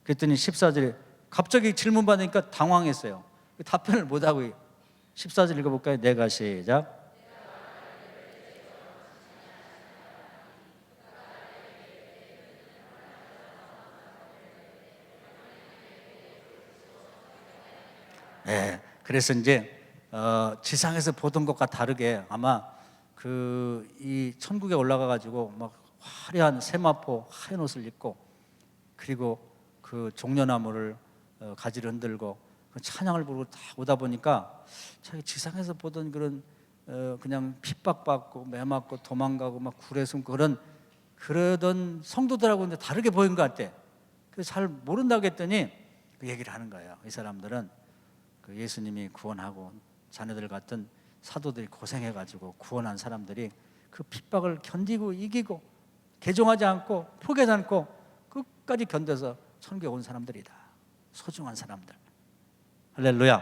그랬더니 14절에 갑자기 질문 받으니까 당황했어요. 답변을 못하고 14절 읽어볼까요? 내가 시작. 네, 그래서 이제 지상에서 보던 것과 다르게 아마 이 천국에 올라가 가지고 막 화려한 세마포 하얀 옷을 입고, 그리고 그 종려나무를 가지를 흔들고 그 찬양을 부르고 다 오다 보니까 자기 지상에서 보던 그런 그냥 핍박받고 매맞고 도망가고 막 굴에 숨고 그러던 성도들하고는 다르게 보인 것 같아. 그래서 잘 모른다고 했더니 그 얘기를 하는 거예요. 이 사람들은 그 예수님이 구원하고 자녀들 같은 사도들이 고생해가지고 구원한 사람들이 그 핍박을 견디고 이기고 개종하지 않고 포기하지 않고 끝까지 견뎌서 천국에 온 사람들이다. 소중한 사람들. 할렐루야.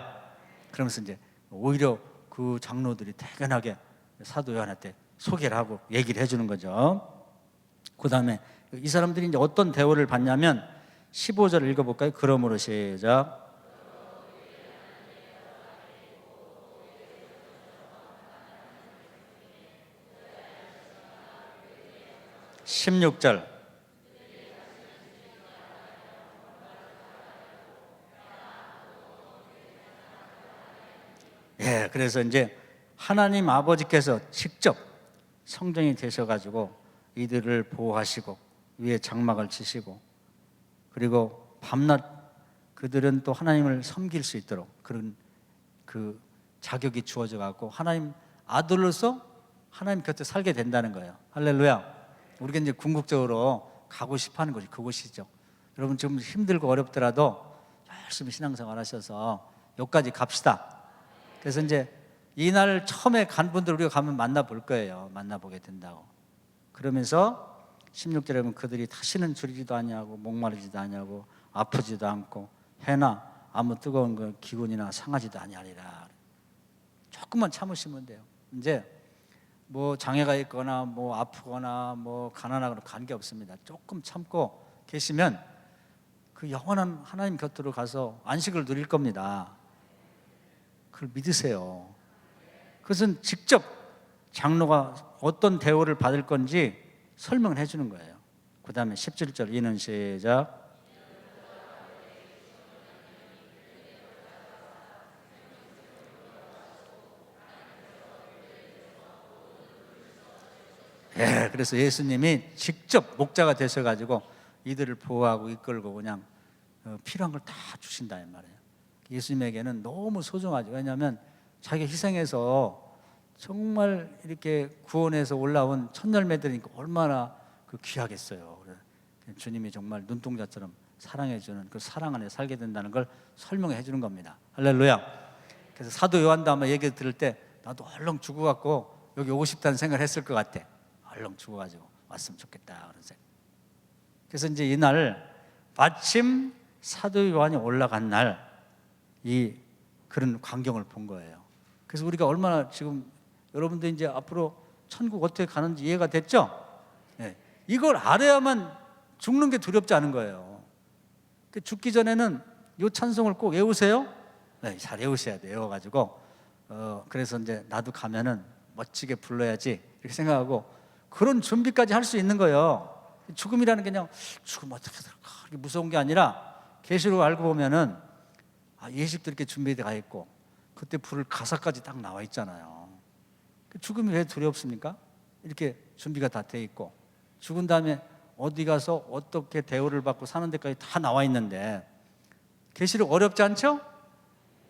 그러면서 이제 오히려 그 장로들이 대견하게 사도 요한한테 소개를 하고 얘기를 해주는 거죠. 그 다음에 이 사람들이 이제 어떤 대우를 받냐면 15절 읽어볼까요? 그러므로 시작. 16절. 예, 그래서 이제 하나님 아버지께서 직접 성전이 되셔가지고 이들을 보호하시고 위에 장막을 치시고, 그리고 밤낮 그들은 또 하나님을 섬길 수 있도록 그런 그 자격이 주어져 갖고 하나님 아들로서 하나님 곁에 살게 된다는 거예요. 할렐루야. 우리가 이제 궁극적으로 가고 싶어하는 것이 그곳이죠. 여러분 좀 힘들고 어렵더라도 열심히 신앙생활 하셔서 여기까지 갑시다. 그래서 이제 이날 처음에 간 분들 우리가 가면 만나볼 거예요. 만나보게 된다고. 그러면서 16절에 보면 그들이 다시는 줄이지도 아니하고 목마르지도 아니하고 아프지도 않고 해나 아무 뜨거운 그 기운이나 상하지도 아니하리라. 조금만 참으시면 돼요. 이제 뭐 장애가 있거나 뭐 아프거나 뭐 가난하거나 관계없습니다. 조금 참고 계시면 그 영원한 하나님 곁으로 가서 안식을 누릴 겁니다. 그걸 믿으세요. 그것은 직접 장로가 어떤 대우를 받을 건지 설명을 해주는 거예요. 그 다음에 17절 이는 시작. 예, 그래서 예수님이 직접 목자가 되셔가지고 이들을 보호하고 이끌고 그냥 필요한 걸 다 주신다 이 말이에요. 예수님에게는 너무 소중하죠. 왜냐하면 자기가 희생해서 정말 이렇게 구원해서 올라온 첫열매들이니까 얼마나 그 귀하겠어요. 주님이 정말 눈동자처럼 사랑해주는 그 사랑 안에 살게 된다는 걸 설명해 주는 겁니다. 할렐루야. 그래서 사도 요한도 아마 얘기 들을 때 나도 얼른 죽어갖고 여기 오고 싶다는 생각을 했을 것 같아. 얼른 죽어가지고 왔으면 좋겠다 그런 생각. 그래서 이제 이날 마침 사도 요한이 올라간 날 이 그런 광경을 본 거예요. 그래서 우리가 얼마나 지금 여러분들 이제 앞으로 천국 어떻게 가는지 이해가 됐죠? 네. 이걸 알아야만 죽는 게 두렵지 않은 거예요. 죽기 전에는 이 찬송을 꼭 외우세요. 네, 잘 외우셔야 돼요. 외워가지고 그래서 이제 나도 가면은 멋지게 불러야지 이렇게 생각하고 그런 준비까지 할 수 있는 거예요. 죽음이라는 게 그냥 죽음 어떻게 될까 무서운 게 아니라 계시록 알고 보면은 예식도 이렇게 준비되어 있고 그때 부를 가사까지 딱 나와 있잖아요. 죽음이 왜 두렵습니까? 이렇게 준비가 다 돼 있고 죽은 다음에 어디 가서 어떻게 대우를 받고 사는 데까지 다 나와 있는데 계시록 어렵지 않죠?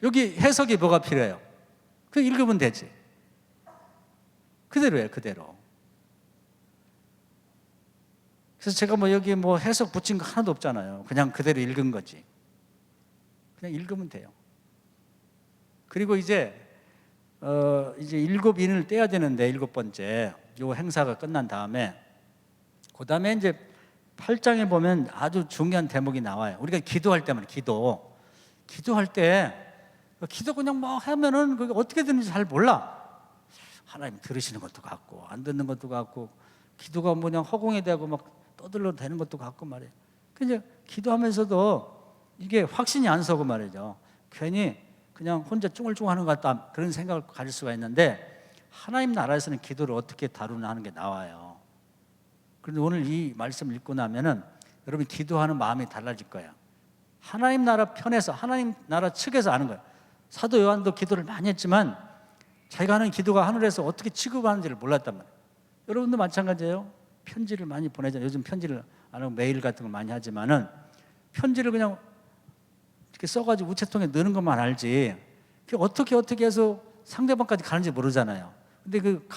여기 해석이 뭐가 필요해요? 그냥 읽으면 되지. 그대로예요, 그대로. 그래서 제가 뭐 여기 뭐 해석 붙인 거 하나도 없잖아요. 그냥 그대로 읽은 거지. 그냥 읽으면 돼요. 그리고 이제 일곱 인을 떼야 되는데 일곱 번째 요 행사가 끝난 다음에 그 다음에 이제 8장에 보면 아주 중요한 대목이 나와요. 우리가 기도할 때만 기도할 때 기도 그냥 뭐 하면은 그게 어떻게 되는지 잘 몰라. 하나님 들으시는 것도 같고 안 듣는 것도 같고 기도가 뭐냐 허공에 대고 막 떠들러도 되는 것도 같고 말이에요. 그냥 기도하면서도 이게 확신이 안 서고 말이죠. 괜히 그냥 혼자 쭝얼쭝 하는 것 같다 그런 생각을 가질 수가 있는데 하나님 나라에서는 기도를 어떻게 다루나 하는 게 나와요. 그런데 오늘 이 말씀을 읽고 나면은 여러분 기도하는 마음이 달라질 거예요. 하나님 나라 편에서 하나님 나라 측에서 아는 거예요. 사도 요한도 기도를 많이 했지만 자기가 하는 기도가 하늘에서 어떻게 취급하는지를 몰랐단 말이에요. 여러분도 마찬가지예요. 편지를 많이 보내잖아요. 요즘 편지를 안 하고 메일 같은 걸 많이 하지만은 편지를 그냥 이렇게 써가지고 우체통에 넣는 것만 알지 그게 어떻게 해서 상대방까지 가는지 모르잖아요. 근데 그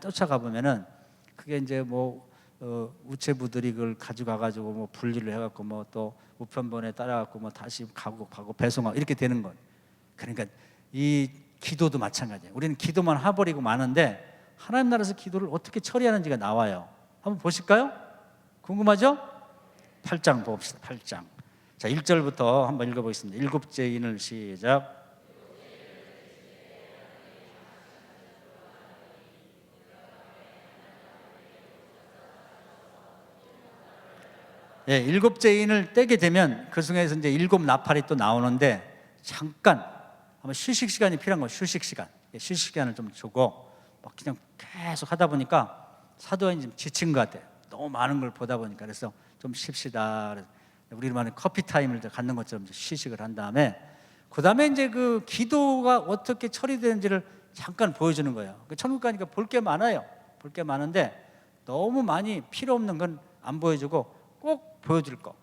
쫓아가보면은 그게 이제 뭐 우체부들이 그걸 가져가가지고 뭐 분리를 해갖고 뭐 또 우편번에 따라갖고 뭐 다시 가고 배송하고 이렇게 되는 거예요. 그러니까 이 기도도 마찬가지예요. 우리는 기도만 해버리고 마는데 하나님 나라에서 기도를 어떻게 처리하는지가 나와요. 한번 보실까요? 궁금하죠? 8장 봅시다. 8장. 자, 1절부터 한번 읽어보겠습니다. 일곱째 인을 시작. 예, 일곱째 인을 떼게 되면 그 중에서 이제 일곱 나팔이 또 나오는데 잠깐 한번 휴식 시간이 필요한 거예요. 휴식 시간을 좀 주고 막 그냥 계속 하다 보니까 사도인이 좀 지친 것 같아요. 너무 많은 걸 보다 보니까. 그래서 좀 쉽시다. 우리로 말하는 커피 타임을 갖는 것처럼 휴식을 한 다음에 그 다음에 이제 그 기도가 어떻게 처리되는지를 잠깐 보여주는 거예요. 천국 가니까 볼 게 많아요. 볼 게 많은데 너무 많이 필요 없는 건 안 보여주고 꼭 보여줄 거.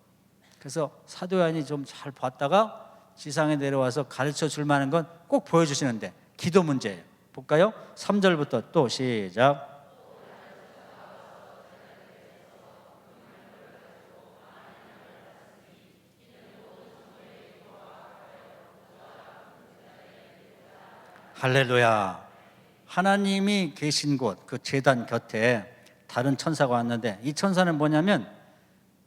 그래서 사도 요한이 좀 잘 봤다가 지상에 내려와서 가르쳐 줄 만한 건 꼭 보여주시는데 기도 문제예요. 볼까요? 3절부터 또 시작. 할렐루야. 하나님이 계신 곳, 그 제단 곁에 다른 천사가 왔는데 이 천사는 뭐냐면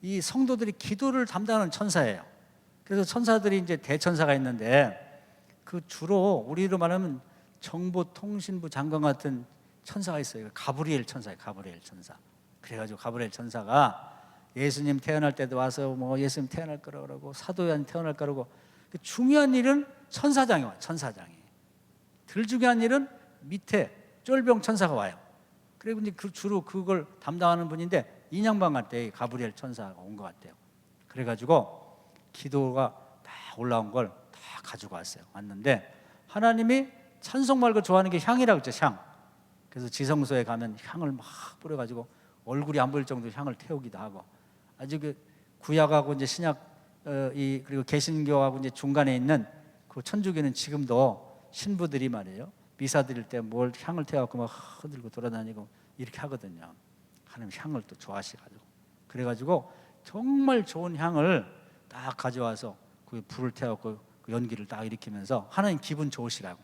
이 성도들이 기도를 담당하는 천사예요. 그래서 천사들이 이제 대천사가 있는데 그 주로 우리로 말하면 정보통신부 장관 같은 천사가 있어요. 가브리엘 천사예요. 가브리엘 천사. 그래가지고 가브리엘 천사가 예수님 태어날 때도 와서 뭐 예수님 태어날 거라고 그러고 사도 요한 태어날 거라고 중요한 일은 천사장이 와요. 천사장이. 덜 중요한 일은 밑에 쫄병 천사가 와요. 그리고 이제 주로 그걸 담당하는 분인데 인양반 갈 때 가브리엘 천사가 온 것 같아요. 그래가지고 기도가 다 올라온 걸 다 가지고 왔어요. 왔는데 하나님이 찬송 말고 좋아하는 게 향이라고 했죠. 향. 그래서 지성소에 가면 향을 막 뿌려가지고 얼굴이 안 보일 정도로 향을 태우기도 하고, 아주 그 구약하고 이제 신약 그리고 개신교하고 이제 중간에 있는 그 천주교는 지금도 신부들이 말이에요, 미사 드릴 때 뭘 향을 태워갖고 막 흔들고 돌아다니고 이렇게 하거든요. 하나님 향을 또 좋아하셔가지고, 그래가지고 정말 좋은 향을 딱 가져와서 그 불을 태워갖고 그 연기를 딱 일으키면서 하나님 기분 좋으시라고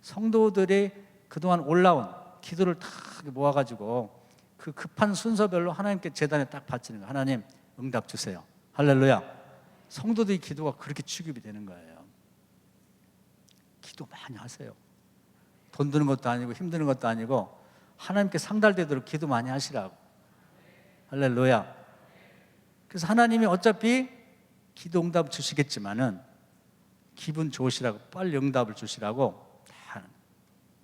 성도들이 그동안 올라온 기도를 딱 모아가지고 그 급한 순서별로 하나님께 제단에 딱 바치는 거예요. 하나님 응답 주세요. 할렐루야. 성도들의 기도가 그렇게 취급이 되는 거예요. 기도 많이 하세요. 돈 드는 것도 아니고 힘드는 것도 아니고 하나님께 상달되도록 기도 많이 하시라고. 할렐루야. 그래서 하나님이 어차피 기도 응답 주시겠지만은 기분 좋으시라고, 빨리 응답을 주시라고 다 하는.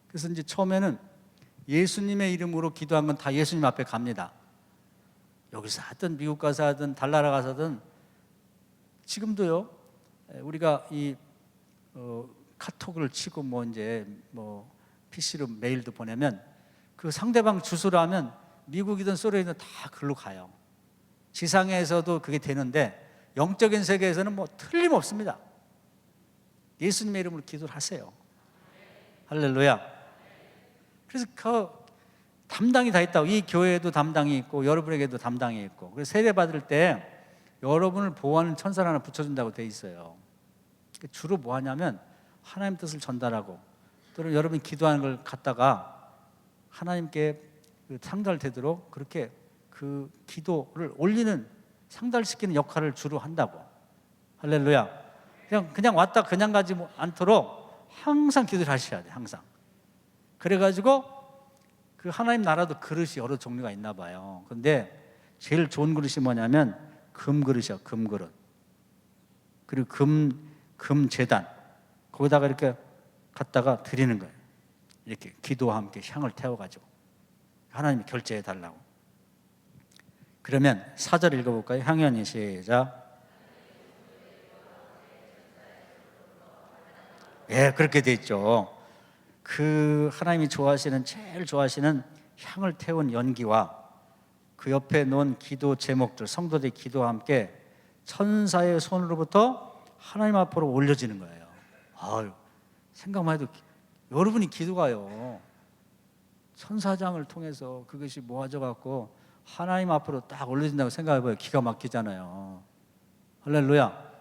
그래서 이제 처음에는 예수님의 이름으로 기도한 건 다 예수님 앞에 갑니다. 여기서 하든 미국 가서 하든 달나라 가서 하든 지금도요. 우리가 이 카톡을 치고 뭐 이제 뭐 PC로 메일도 보내면 그 상대방 주소를 하면 미국이든 소련이든 다 글로 가요. 지상에서도 그게 되는데 영적인 세계에서는 뭐 틀림없습니다. 예수님의 이름으로 기도를 하세요. 할렐루야. 그래서 그 담당이 다 있다고. 이 교회에도 담당이 있고 여러분에게도 담당이 있고, 그래서 세례 받을 때 여러분을 보호하는 천사를 하나 붙여준다고 돼 있어요. 주로 뭐 하냐면 하나님 뜻을 전달하고, 또는 여러분이 기도하는 걸 갖다가 하나님께 상달되도록 그렇게 그 기도를 올리는, 상달시키는 역할을 주로 한다고. 할렐루야. 그냥 왔다 그냥 가지 않도록 항상 기도를 하셔야 돼. 항상. 그래가지고 그 하나님 나라도 그릇이 여러 종류가 있나 봐요. 근데 제일 좋은 그릇이 뭐냐면 금그릇이야. 금그릇. 그리고 금제단, 거기다가 이렇게 갖다가 드리는 거예요. 이렇게 기도와 함께 향을 태워가지고 하나님이 결제해 달라고. 그러면 4절 읽어볼까요? 향연이 시작. 예, 그렇게 돼 있죠. 그 하나님이 좋아하시는, 제일 좋아하시는 향을 태운 연기와 그 옆에 놓은 기도 제목들, 성도들의 기도와 함께 천사의 손으로부터 하나님 앞으로 올려지는 거예요. 아유, 생각만 해도 여러분이 기도가요, 천사장을 통해서 그것이 모아져 갖고 하나님 앞으로 딱 올려진다고 생각해봐요. 기가 막히잖아요. 할렐루야.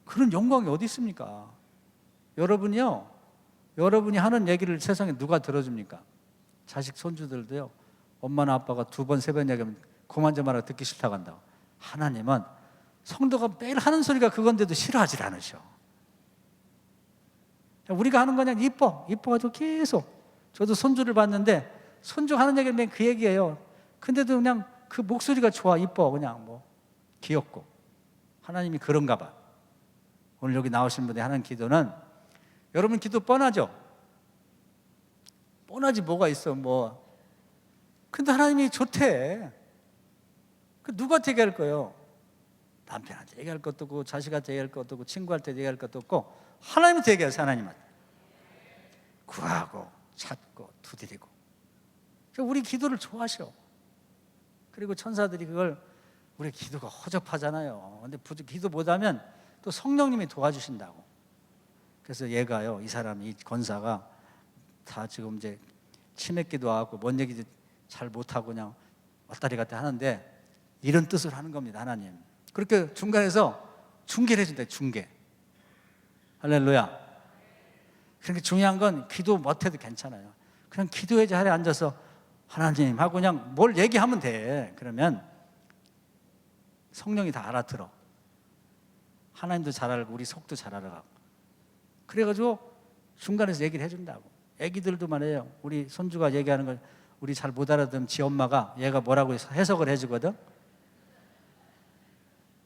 그런 영광이 어디 있습니까? 여러분이요, 여러분이 하는 얘기를 세상에 누가 들어줍니까? 자식 손주들도요, 엄마나 아빠가 2번, 3번 얘기하면 그만 좀 하라, 듣기 싫다고 한다고. 하나님은 성도가 매일 하는 소리가 그건데도 싫어하지 않으셔. 우리가 하는 거냐, 이뻐가지고 계속. 저도 손주를 봤는데 손주 하는 얘기를 맨 그 얘기예요. 근데도 그냥 그 목소리가 좋아, 이뻐, 그냥 뭐 귀엽고. 하나님이 그런가 봐. 오늘 여기 나오신 분이 하는 기도는, 여러분 기도 뻔하죠? 뻔하지 뭐가 있어 뭐. 근데 하나님이 좋대. 그 누구한테 얘기할 거예요? 남편한테 얘기할 것도 없고, 자식한테 얘기할 것도 없고, 친구한테 얘기할 것도 없고, 하나님한테 얘기하세요. 하나님한테 구하고 찾고 두드리고. 우리 기도를 좋아하셔. 그리고 천사들이 그걸, 우리 기도가 허접하잖아요. 근데 기도 못하면 또 성령님이 도와주신다고. 그래서 얘가요, 이 사람이, 이 권사가 다 지금 이제 치맥기도 하고 뭔 얘기도 잘 못하고 그냥 왔다리 갔다 하는데 이런 뜻을 하는 겁니다. 하나님 그렇게 중간에서 중계를 해준다. 중계. 할렐루야. 그러니까 중요한 건 기도 못해도 괜찮아요. 그냥 기도의 자리에 앉아서 하나님 하고 그냥 뭘 얘기하면 돼. 그러면 성령이 다 알아들어. 하나님도 잘 알고 우리 속도 잘 알아가고. 그래가지고 중간에서 얘기를 해준다고. 애기들도 말이에요, 우리 손주가 얘기하는 걸 우리 잘 못 알아듣으면 지 엄마가 얘가 뭐라고 해석을 해주거든.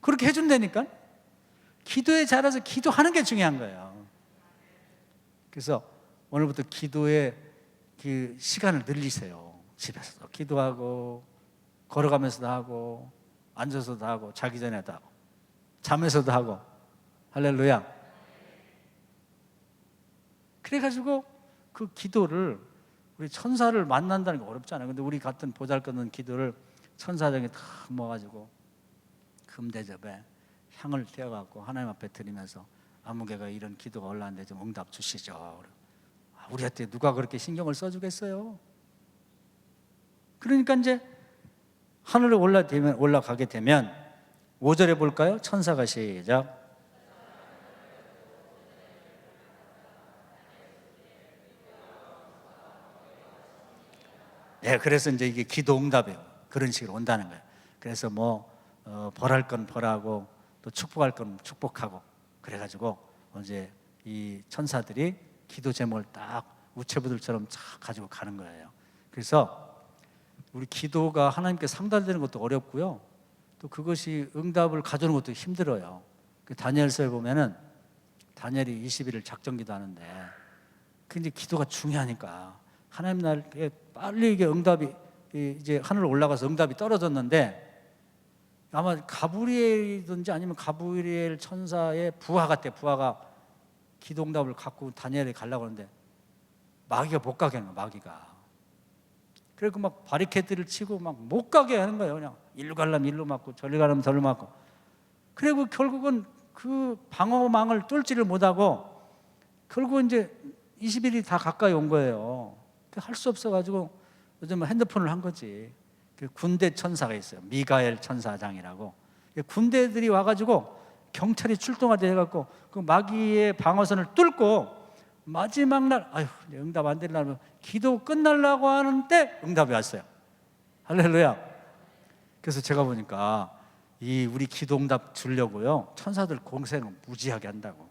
그렇게 해준다니까. 기도에 잘해서 기도하는 게 중요한 거예요. 그래서 오늘부터 기도의 그 시간을 늘리세요. 집에서도 기도하고, 걸어가면서도 하고, 앉아서도 하고, 자기 전에도 하고, 잠에서도 하고. 할렐루야. 그래가지고 그 기도를, 우리 천사를 만난다는 게 어렵잖아요. 근데 우리 같은 보잘것없는 기도를 천사장에 다 모아가지고 금대접에 향을 떼어갖고 하나님 앞에 드리면서, 아무개가 이런 기도가 올라왔는데 좀 응답 주시죠. 우리한테 누가 그렇게 신경을 써주겠어요? 그러니까 이제 하늘에 올라가게 되면 5절에 볼까요? 천사가 시작. 네, 그래서 이제 이게 기도 응답이에요. 그런 식으로 온다는 거예요. 그래서 벌할 건 벌하고, 또 축복할 건 축복하고, 그래가지고 이제 이 천사들이 기도 제목을 딱 우체부들처럼 쫙 가지고 가는 거예요. 그래서 우리 기도가 하나님께 상달되는 것도 어렵고요, 또 그것이 응답을 가져오는 것도 힘들어요. 그 다니엘서에 보면은 다니엘이 20일을 작정기도 하는데, 근데 기도가 중요하니까 하나님 나라에 빨리 이게 응답이, 이제 하늘 올라가서 응답이 떨어졌는데, 아마 가브리엘이든지 아니면 가브리엘 천사의 부하 같아. 부하가 기도 응답을 갖고 다니엘에 가려고 하는데 마귀가 못 가게 하는 거야. 마귀가. 그래서 막 바리케드를 치고 막 못 가게 하는 거예요. 그냥 일로 가려면 일로 맞고, 저리 가려면 저리로 맞고. 그리고 결국은 그 방어망을 뚫지를 못하고, 결국 이제 20일이 다 가까이 온 거예요. 할 수 없어가지고 요즘 핸드폰을 한 거지. 군대 천사가 있어요. 미가엘 천사장이라고. 군대들이 와가지고 경찰이 출동하게 해갖고 그 마귀의 방어선을 뚫고 마지막 날, 응답 안 되려면 기도 끝날라고 하는데 응답이 왔어요. 할렐루야. 그래서 제가 보니까 우리 기도 응답 주려고요, 천사들 고생을 무지하게 한다고.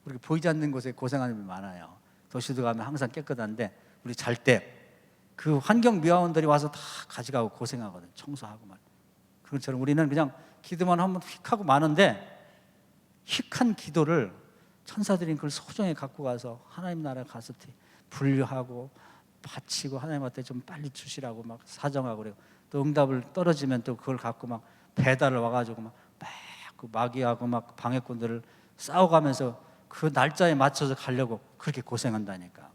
우리 보이지 않는 곳에 고생하는 분이 많아요. 도시도 가면 항상 깨끗한데 우리 잘 때 그 환경 미화원들이 와서 다 가져가고 고생하거든. 청소하고 말. 그것처럼 우리는 그냥 기도만 하면 휙 하고 마는데, 휙한 기도를 천사들이 그걸 소중히 갖고 가서 하나님 나라에 가서 분류하고 바치고 하나님한테 좀 빨리 주시라고 막 사정하고, 그래요. 또 응답을 떨어지면 또 그걸 갖고 막 배달을 와가지고 막 그 마귀하고 막 방해꾼들을 싸워가면서 그 날짜에 맞춰서 가려고 그렇게 고생한다니까.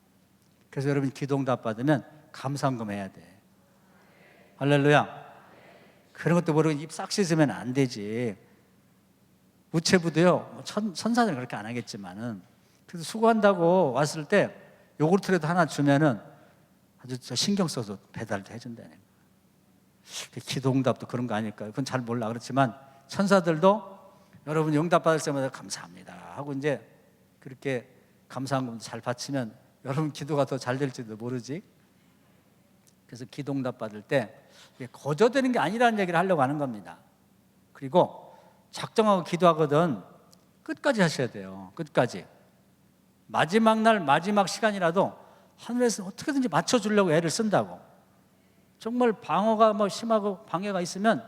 그래서 여러분 기도 응답 받으면 감사한금 해야 돼. 할렐루야. 그런 것도 모르고 입 싹 씻으면 안 되지. 우체부도요, 천사는 그렇게 안 하겠지만은, 그래서 수고한다고 왔을 때 요구르트라도 하나 주면은 아주 신경 써서 배달도 해준다는 거예요. 기도 응답도 그런 거 아닐까요? 그건 잘 몰라. 그렇지만 천사들도 여러분 응답 받을 때마다 감사합니다 하고 이제 그렇게 감사한금 잘 바치면 여러분 기도가 더 잘 될지도 모르지. 그래서 기도 응답 받을 때 거저되는 게 아니라는 얘기를 하려고 하는 겁니다. 그리고 작정하고 기도하거든 끝까지 하셔야 돼요. 끝까지. 마지막 날 마지막 시간이라도 하늘에서 어떻게든지 맞춰주려고 애를 쓴다고. 정말 방어가 심하고 방해가 있으면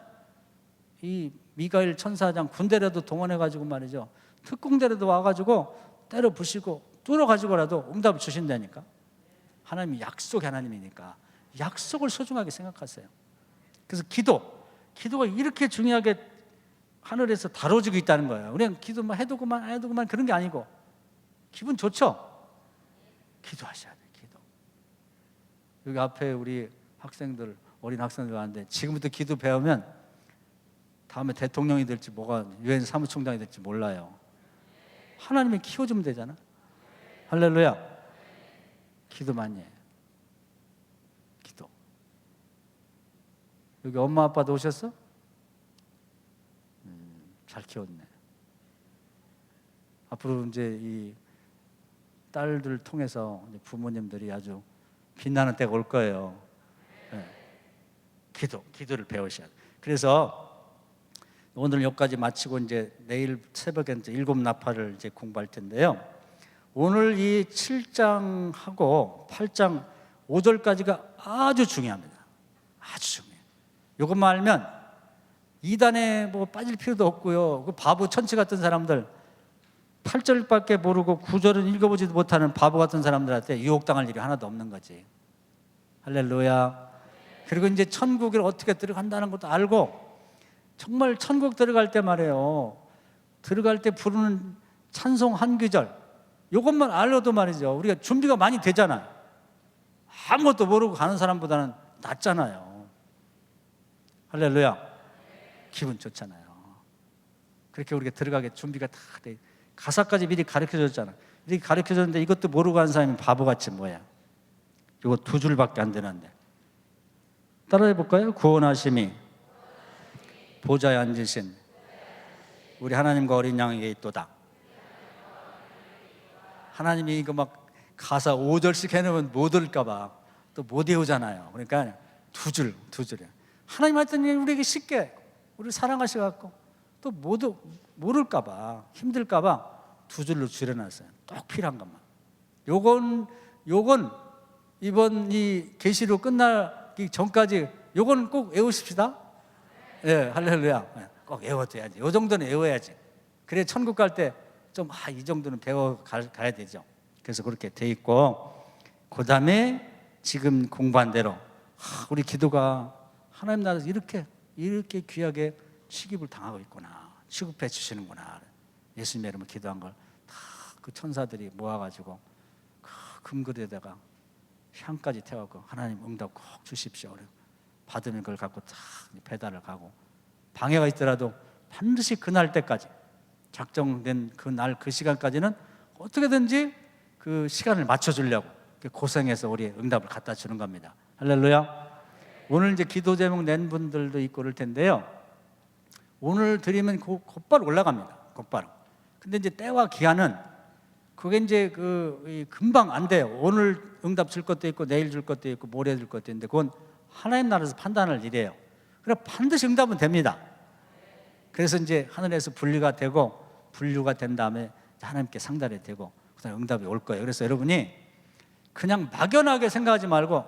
이 미가엘 천사장 군대라도 동원해가지고 말이죠, 특공대라도 와가지고 때려 부시고 뚫어가지고라도 응답을 주신다니까. 하나님이 약속의 하나님이니까 약속을 소중하게 생각하세요. 그래서 기도가 이렇게 중요하게 하늘에서 다뤄지고 있다는 거예요. 그냥 기도만 해도 그만 안 해도 그만 그런 게 아니고, 기분 좋죠? 기도하셔야 돼요. 기도. 여기 앞에 우리 학생들, 어린 학생들 왔는데 지금부터 기도 배우면 다음에 대통령이 될지 뭐가 유엔 사무총장이 될지 몰라요. 하나님이 키워주면 되잖아. 할렐루야. 기도 많이 해요. 기도. 여기 엄마 아빠도 오셨어? 잘 키웠네. 앞으로 이제 이 딸들 통해서 부모님들이 아주 빛나는 때가 올 거예요. 네. 기도를 배우셔야 돼요. 그래서 오늘 여기까지 마치고 이제 내일 새벽에 이제 7나팔을 이제 공부할 텐데요. 오늘 이 7장하고 8장 5절까지가 아주 중요합니다. 아주 중요해요. 이것만 알면 이단에 빠질 필요도 없고요. 그 바보 천치 같은 사람들 8절밖에 모르고 9절은 읽어보지도 못하는 바보 같은 사람들한테 유혹당할 일이 하나도 없는 거지. 할렐루야. 그리고 이제 천국에 어떻게 들어간다는 것도 알고, 정말 천국 들어갈 때 말이에요, 들어갈 때 부르는 찬송 한 구절, 이것만 알아도 말이죠, 우리가 준비가 많이 되잖아요. 아무것도 모르고 가는 사람보다는 낫잖아요. 할렐루야. 기분 좋잖아요. 그렇게 우리가 들어가게 준비가 다 돼. 가사까지 미리 가르쳐줬잖아. 이렇게 가르쳐줬는데 이것도 모르고 간 사람이 바보같이 뭐야. 이거 2줄밖에 안 되는데. 따라해 볼까요? 구원하심이 보좌에 앉으신 우리 하나님과 어린 양에게 있도다. 하나님이 이거 막 가사 5절씩 해놓으면 못 올까봐 또 못 외우잖아요. 그러니까 2줄이야. 하나님 하여튼 우리에게 쉽게 우리를 사랑하셔갖고 또 모를까봐, 힘들까봐 2줄로 줄여놨어요. 꼭 필요한 것만. 요건 이번 이 계시로 끝나기 전까지 요건 꼭 외우십시다. 예, 할렐루야. 꼭 외워둬야지. 요 정도는 외워야지. 그래 천국 갈 때 좀 이 정도는 배워 가야 되죠. 그래서 그렇게 돼 있고, 그 다음에 지금 공부한 대로 우리 기도가 하나님 나라에서 이렇게 귀하게 취급을 당하고 있구나, 취급해 주시는구나. 예수님의 이름으로 기도한 걸 다 그 천사들이 모아가지고 그 금그릇에다가 향까지 태워갖고 하나님 응답 꼭 주십시오. 받으면 그걸 갖고 다 배달을 가고, 방해가 있더라도 반드시 그날 때까지, 작정된 그날 그 시간까지는 어떻게든지 그 시간을 맞춰주려고 고생해서 우리 응답을 갖다 주는 겁니다. 할렐루야. 오늘 이제 기도 제목 낸 분들도 있고 그럴 텐데요, 오늘 드리면 곧바로 올라갑니다. 곧바로. 근데 이제 때와 기한은 그게 이제 금방 안 돼요. 오늘 응답 줄 것도 있고 내일 줄 것도 있고 모레 줄 것도 있는데 그건 하나님 나라에서 판단할 일이에요. 그래 반드시 응답은 됩니다. 그래서 이제 하늘에서 분류가 된 다음에 하나님께 상달이 되고 그다음에 응답이 올 거예요. 그래서 여러분이 그냥 막연하게 생각하지 말고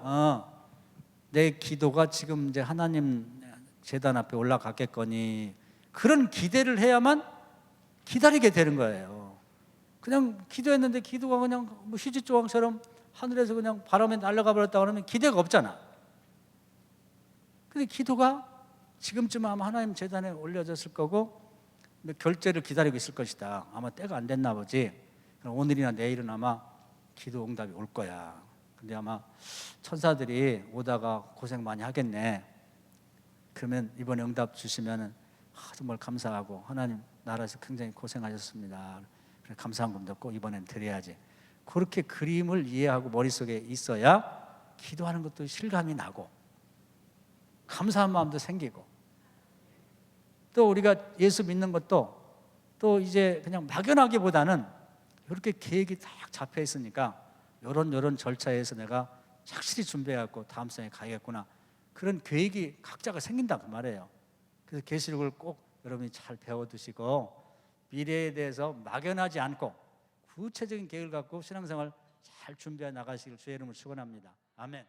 내 기도가 지금 이제 하나님 제단 앞에 올라갔겠거니, 그런 기대를 해야만 기다리게 되는 거예요. 그냥 기도했는데 기도가 그냥 뭐 휴지조각처럼 하늘에서 그냥 바람에 날아가 버렸다 그러면 기대가 없잖아. 근데 기도가 지금쯤 아마 하나님 제단에 올려졌을 거고 결제를 기다리고 있을 것이다. 아마 때가 안 됐나 보지. 오늘이나 내일은 아마 기도 응답이 올 거야. 근데 아마 천사들이 오다가 고생 많이 하겠네. 그러면 이번에 응답 주시면은 정말 감사하고, 하나님 나라에서 굉장히 고생하셨습니다. 그래 감사한 금도 꼭 이번엔 드려야지. 그렇게 그림을 이해하고 머릿속에 있어야 기도하는 것도 실감이 나고 감사한 마음도 생기고, 또 우리가 예수 믿는 것도 또 이제 그냥 막연하기보다는 이렇게 계획이 딱 잡혀 있으니까 요런 절차에서 내가 확실히 준비해갖고 다음 생에 가야겠구나, 그런 계획이 각자가 생긴다고 말해요. 그래서 계시록을 꼭 여러분이 잘 배워두시고 미래에 대해서 막연하지 않고 구체적인 계획을 갖고 신앙생활 잘 준비해 나가시길 주의 이름으로 축원합니다. 아멘.